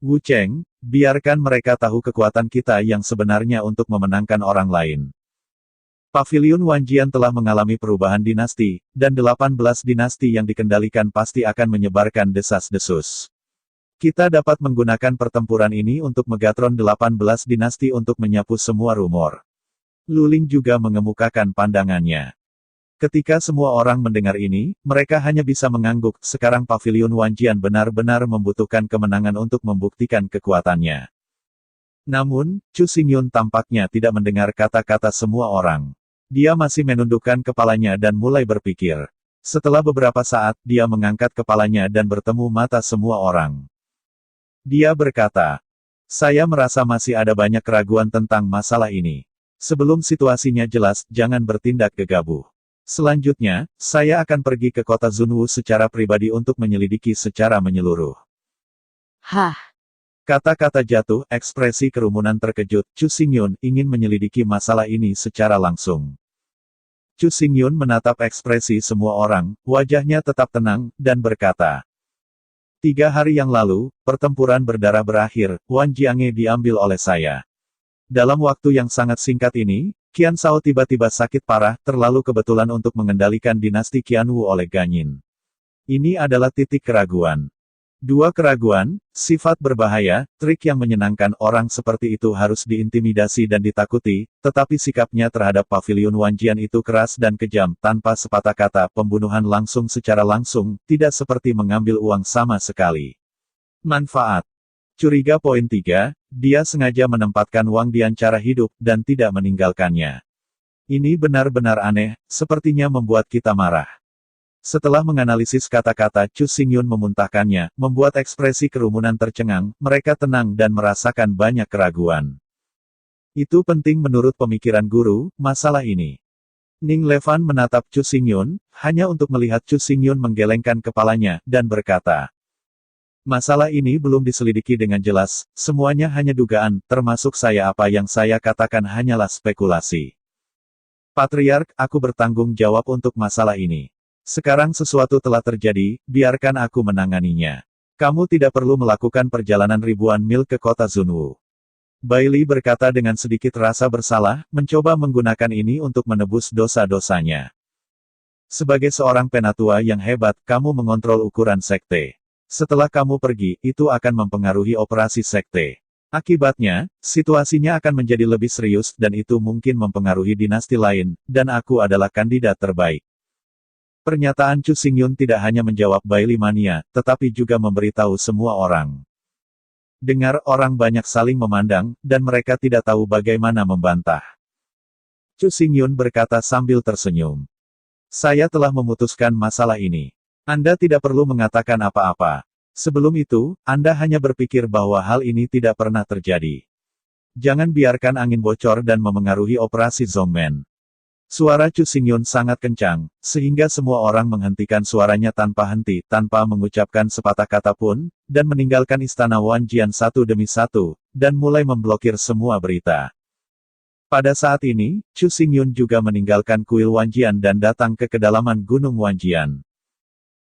Wu Cheng, biarkan mereka tahu kekuatan kita yang sebenarnya untuk memenangkan orang lain. Paviliun Wanjian telah mengalami perubahan dinasti, dan 18 dinasti yang dikendalikan pasti akan menyebarkan desas-desus. Kita dapat menggunakan pertempuran ini untuk Megatron 18 dinasti untuk menyapu semua rumor. Luling juga mengemukakan pandangannya. Ketika semua orang mendengar ini, mereka hanya bisa mengangguk. Sekarang Paviliun Wanjian benar-benar membutuhkan kemenangan untuk membuktikan kekuatannya. Namun, Chu Xingyun tampaknya tidak mendengar kata-kata semua orang. Dia masih menundukkan kepalanya dan mulai berpikir. Setelah beberapa saat, dia mengangkat kepalanya dan bertemu mata semua orang. Dia berkata, "Saya merasa masih ada banyak keraguan tentang masalah ini. Sebelum situasinya jelas, jangan bertindak gegabah. Selanjutnya, saya akan pergi ke kota Zunwu secara pribadi untuk menyelidiki secara menyeluruh." Hah, Kata-kata jatuh, ekspresi kerumunan terkejut. Chu Xingyun ingin menyelidiki masalah ini secara langsung. Chu Xingyun menatap ekspresi semua orang, wajahnya tetap tenang, dan berkata, 3 hari yang lalu, pertempuran berdarah berakhir, Wan Jiange diambil oleh saya. Dalam waktu yang sangat singkat ini, Qian Shao tiba-tiba sakit parah, terlalu kebetulan untuk mengendalikan dinasti Qianwu oleh Ganyin. Ini adalah titik keraguan. 2 keraguan, sifat berbahaya, trik yang menyenangkan. Orang seperti itu harus diintimidasi dan ditakuti, tetapi sikapnya terhadap Paviliun Wanjian itu keras dan kejam, tanpa sepatah kata, pembunuhan langsung secara langsung, tidak seperti mengambil uang sama sekali. Manfaat. Curiga poin 3, dia sengaja menempatkan Wang Dian cara hidup, dan tidak meninggalkannya. Ini benar-benar aneh, sepertinya membuat kita marah. Setelah menganalisis kata-kata, Chu Xingyun memuntahkannya, membuat ekspresi kerumunan tercengang, mereka tenang dan merasakan banyak keraguan. Itu penting menurut pemikiran guru, masalah ini. Ning Levan menatap Chu Xingyun, hanya untuk melihat Chu Xingyun menggelengkan kepalanya, dan berkata, "Masalah ini belum diselidiki dengan jelas, semuanya hanya dugaan, termasuk saya. Apa yang saya katakan hanyalah spekulasi. Patriark, aku bertanggung jawab untuk masalah ini. Sekarang sesuatu telah terjadi, biarkan aku menanganinya. Kamu tidak perlu melakukan perjalanan ribuan mil ke kota Zunwu." Bailey berkata dengan sedikit rasa bersalah, mencoba menggunakan ini untuk menebus dosa-dosanya. Sebagai seorang penatua yang hebat, kamu mengontrol ukuran sekte. Setelah kamu pergi, itu akan mempengaruhi operasi sekte. Akibatnya, situasinya akan menjadi lebih serius, dan itu mungkin mempengaruhi dinasti lain, dan aku adalah kandidat terbaik. Pernyataan Chu Xingyun tidak hanya menjawab Bailey mania, tetapi juga memberitahu semua orang. Dengar orang banyak saling memandang, dan mereka tidak tahu bagaimana membantah. Chu Xingyun berkata sambil tersenyum. "Saya telah memutuskan masalah ini. Anda tidak perlu mengatakan apa-apa. Sebelum itu, Anda hanya berpikir bahwa hal ini tidak pernah terjadi. Jangan biarkan angin bocor dan memengaruhi operasi Zongmen." Suara Chu Xingyun sangat kencang, sehingga semua orang menghentikan suaranya tanpa henti, tanpa mengucapkan sepatah kata pun, dan meninggalkan istana Wanjian satu demi satu, dan mulai memblokir semua berita. Pada saat ini, Chu Xingyun juga meninggalkan kuil Wanjian dan datang ke kedalaman Gunung Wanjian.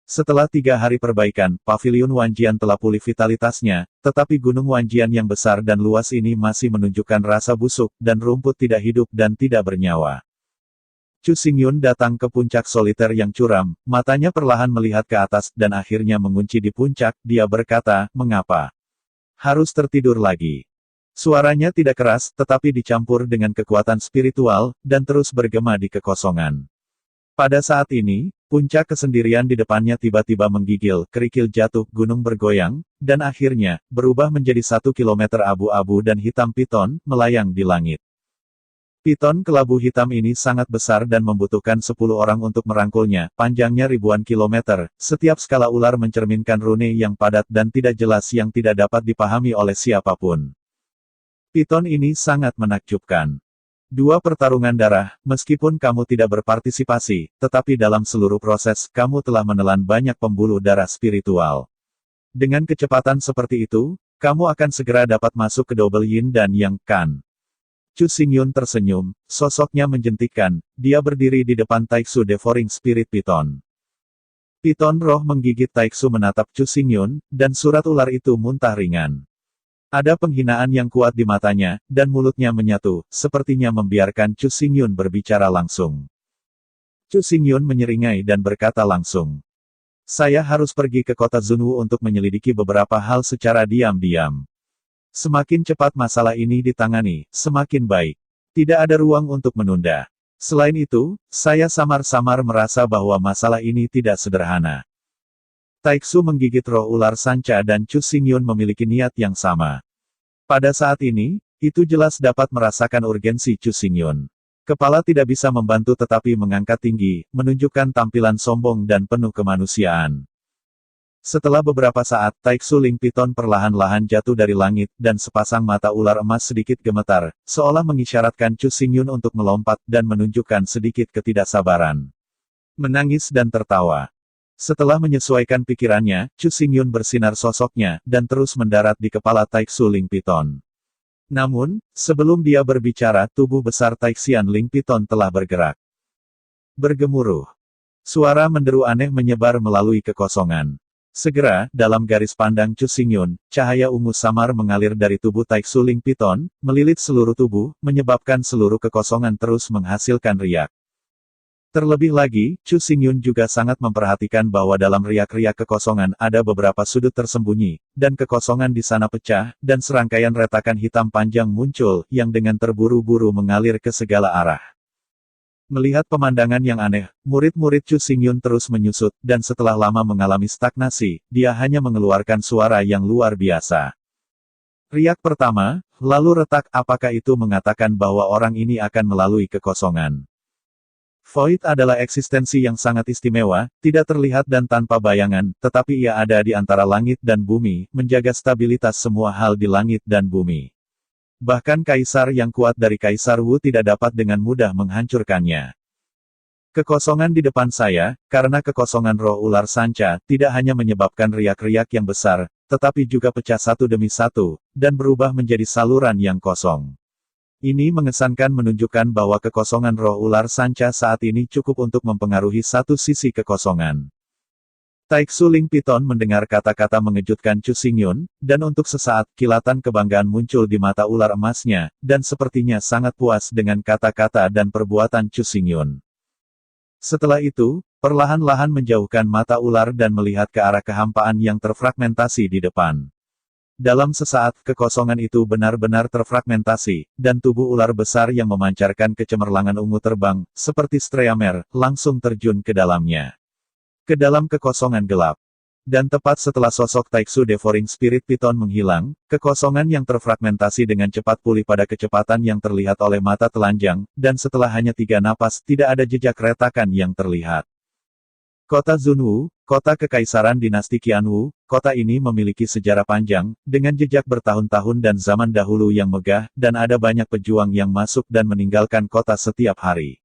Setelah 3 hari perbaikan, Paviliun Wanjian telah pulih vitalitasnya, tetapi Gunung Wanjian yang besar dan luas ini masih menunjukkan rasa busuk, dan rumput tidak hidup dan tidak bernyawa. Chu Xingyun datang ke puncak soliter yang curam, matanya perlahan melihat ke atas, dan akhirnya mengunci di puncak. Dia berkata, "Mengapa? Harus tertidur lagi?" Suaranya tidak keras, tetapi dicampur dengan kekuatan spiritual, dan terus bergema di kekosongan. Pada saat ini, puncak kesendirian di depannya tiba-tiba menggigil, kerikil jatuh, gunung bergoyang, dan akhirnya, berubah menjadi 1 kilometer abu-abu dan hitam piton, melayang di langit. Piton kelabu hitam ini sangat besar dan membutuhkan 10 orang untuk merangkulnya, panjangnya ribuan kilometer, setiap skala ular mencerminkan rune yang padat dan tidak jelas yang tidak dapat dipahami oleh siapapun. Piton ini sangat menakjubkan. 2 pertarungan darah, meskipun kamu tidak berpartisipasi, tetapi dalam seluruh proses, kamu telah menelan banyak pembuluh darah spiritual. Dengan kecepatan seperti itu, kamu akan segera dapat masuk ke double yin dan yang, kan? Chu Xingyun tersenyum, sosoknya menjentikkan, dia berdiri di depan Taiksu Devouring Spirit Piton. Piton roh menggigit Taiksu menatap Chu Xingyun, dan surat ular itu muntah ringan. Ada penghinaan yang kuat di matanya, dan mulutnya menyatu, sepertinya membiarkan Chu Xingyun berbicara langsung. Chu Xingyun menyeringai dan berkata langsung. Saya harus pergi ke kota Zunwu untuk menyelidiki beberapa hal secara diam-diam. Semakin cepat masalah ini ditangani, semakin baik. Tidak ada ruang untuk menunda. Selain itu, saya samar-samar merasa bahwa masalah ini tidak sederhana. Taiksu menggigit roh ular sanca dan Chu Xingyun memiliki niat yang sama. Pada saat ini, itu jelas dapat merasakan urgensi Chu Xingyun. Kepala tidak bisa membantu tetapi mengangkat tinggi, menunjukkan tampilan sombong dan penuh kemanusiaan. Setelah beberapa saat, Taiksu Ling Piton perlahan-lahan jatuh dari langit, dan sepasang mata ular emas sedikit gemetar, seolah mengisyaratkan Chu Xingyun untuk melompat, dan menunjukkan sedikit ketidaksabaran. Menangis dan tertawa. Setelah menyesuaikan pikirannya, Chu Xingyun bersinar sosoknya, dan terus mendarat di kepala Taiksu Ling Piton. Namun, sebelum dia berbicara, tubuh besar Taixian Ling Piton telah bergerak. Bergemuruh. Suara menderu aneh menyebar melalui kekosongan. Segera, dalam garis pandang Chu Xingyun, cahaya ungu samar mengalir dari tubuh Taiksu Ling Piton, melilit seluruh tubuh, menyebabkan seluruh kekosongan terus menghasilkan riak. Terlebih lagi, Chu Xingyun juga sangat memperhatikan bahwa dalam riak-riak kekosongan ada beberapa sudut tersembunyi, dan kekosongan di sana pecah, dan serangkaian retakan hitam panjang muncul, yang dengan terburu-buru mengalir ke segala arah. Melihat pemandangan yang aneh, murid-murid Chu Xingyun terus menyusut, dan setelah lama mengalami stagnasi, dia hanya mengeluarkan suara yang luar biasa. Riak pertama, lalu retak, apakah itu mengatakan bahwa orang ini akan melalui kekosongan? Void adalah eksistensi yang sangat istimewa, tidak terlihat dan tanpa bayangan, tetapi ia ada di antara langit dan bumi, menjaga stabilitas semua hal di langit dan bumi. Bahkan kaisar yang kuat dari Kaisar Wu tidak dapat dengan mudah menghancurkannya. Kekosongan di depan saya, karena kekosongan roh ular sanca, tidak hanya menyebabkan riak-riak yang besar, tetapi juga pecah satu demi satu, dan berubah menjadi saluran yang kosong. Ini mengesankan menunjukkan bahwa kekosongan roh ular sanca saat ini cukup untuk mempengaruhi satu sisi kekosongan. Taiksu Ling Piton mendengar kata-kata mengejutkan Chu Xingyun, dan untuk sesaat, kilatan kebanggaan muncul di mata ular emasnya, dan sepertinya sangat puas dengan kata-kata dan perbuatan Chu Xingyun. Setelah itu, perlahan-lahan menjauhkan mata ular dan melihat ke arah kehampaan yang terfragmentasi di depan. Dalam sesaat, kekosongan itu benar-benar terfragmentasi, dan tubuh ular besar yang memancarkan kecemerlangan ungu terbang, seperti streamer, langsung terjun ke dalamnya. Ke dalam kekosongan gelap. Dan tepat setelah sosok Taiksu Devouring Spirit Piton menghilang, kekosongan yang terfragmentasi dengan cepat pulih pada kecepatan yang terlihat oleh mata telanjang, dan setelah hanya 3 napas, tidak ada jejak retakan yang terlihat. Kota Zunwu, kota kekaisaran dinasti Qianwu, kota ini memiliki sejarah panjang, dengan jejak bertahun-tahun dan zaman dahulu yang megah, dan ada banyak pejuang yang masuk dan meninggalkan kota setiap hari.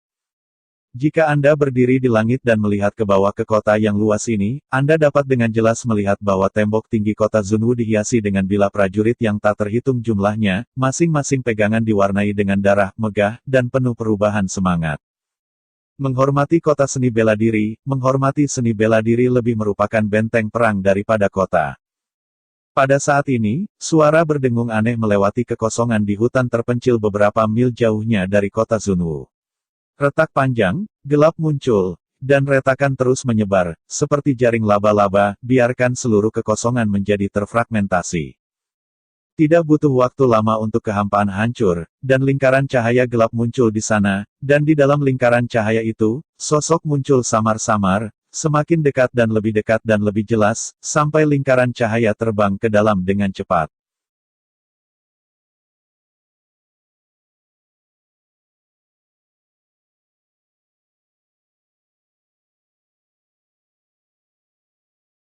Jika Anda berdiri di langit dan melihat ke bawah ke kota yang luas ini, Anda dapat dengan jelas melihat bahwa tembok tinggi kota Zunwu dihiasi dengan bilah prajurit yang tak terhitung jumlahnya, masing-masing pegangan diwarnai dengan darah, megah, dan penuh perubahan semangat. Menghormati kota seni bela diri, menghormati seni bela diri lebih merupakan benteng perang daripada kota. Pada saat ini, suara berdengung aneh melewati kekosongan di hutan terpencil beberapa mil jauhnya dari kota Zunwu. Retak panjang, gelap muncul, dan retakan terus menyebar, seperti jaring laba-laba, biarkan seluruh kekosongan menjadi terfragmentasi. Tidak butuh waktu lama untuk kehampaan hancur, dan lingkaran cahaya gelap muncul di sana, dan di dalam lingkaran cahaya itu, sosok muncul samar-samar, semakin dekat dan lebih jelas, sampai lingkaran cahaya terbang ke dalam dengan cepat.